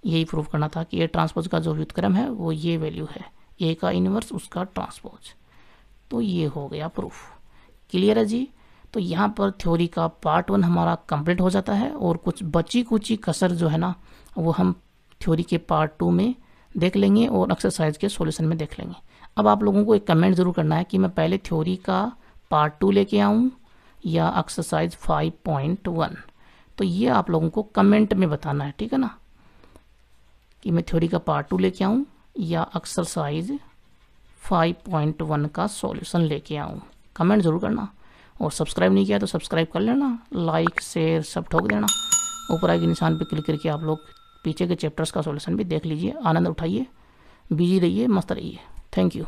Speaker 1: यही प्रूफ करना था कि ए ट्रांसपोज का जो व्युत्क्रम है वो ये वैल्यू है, ए का इनवर्स उसका ट्रांसपोज। तो ये हो गया प्रूफ। क्लियर है जी। तो यहाँ पर थ्योरी का पार्ट 1 हमारा कंप्लीट हो जाता है, और कुछ बची कुची कसर जो है ना वो हम थ्योरी के पार्ट 2 में देख लेंगे और एक्सरसाइज के सॉल्यूशन में देख लेंगे। अब आप लोगों को एक कमेंट ज़रूर करना है कि मैं पहले थ्योरी का पार्ट 2 लेके आऊँ या एक्सरसाइज 5.1। तो ये आप लोगों को कमेंट में बताना है, ठीक है ना, कि मैं थ्योरी का पार्ट 2 लेके आऊँ या एक्सरसाइज 5.1 का सॉल्यूशन लेके आऊँ। कमेंट ज़रूर करना, और सब्सक्राइब नहीं किया तो सब्सक्राइब कर लेना, लाइक शेयर सब ठोक देना। ऊपर आए के निशान पर क्लिक करके आप लोग पीछे के चैप्टर्स का सॉल्यूशन भी देख लीजिए। आनंद उठाइए, बिजी रहिए, मस्त रहिए। Thank you.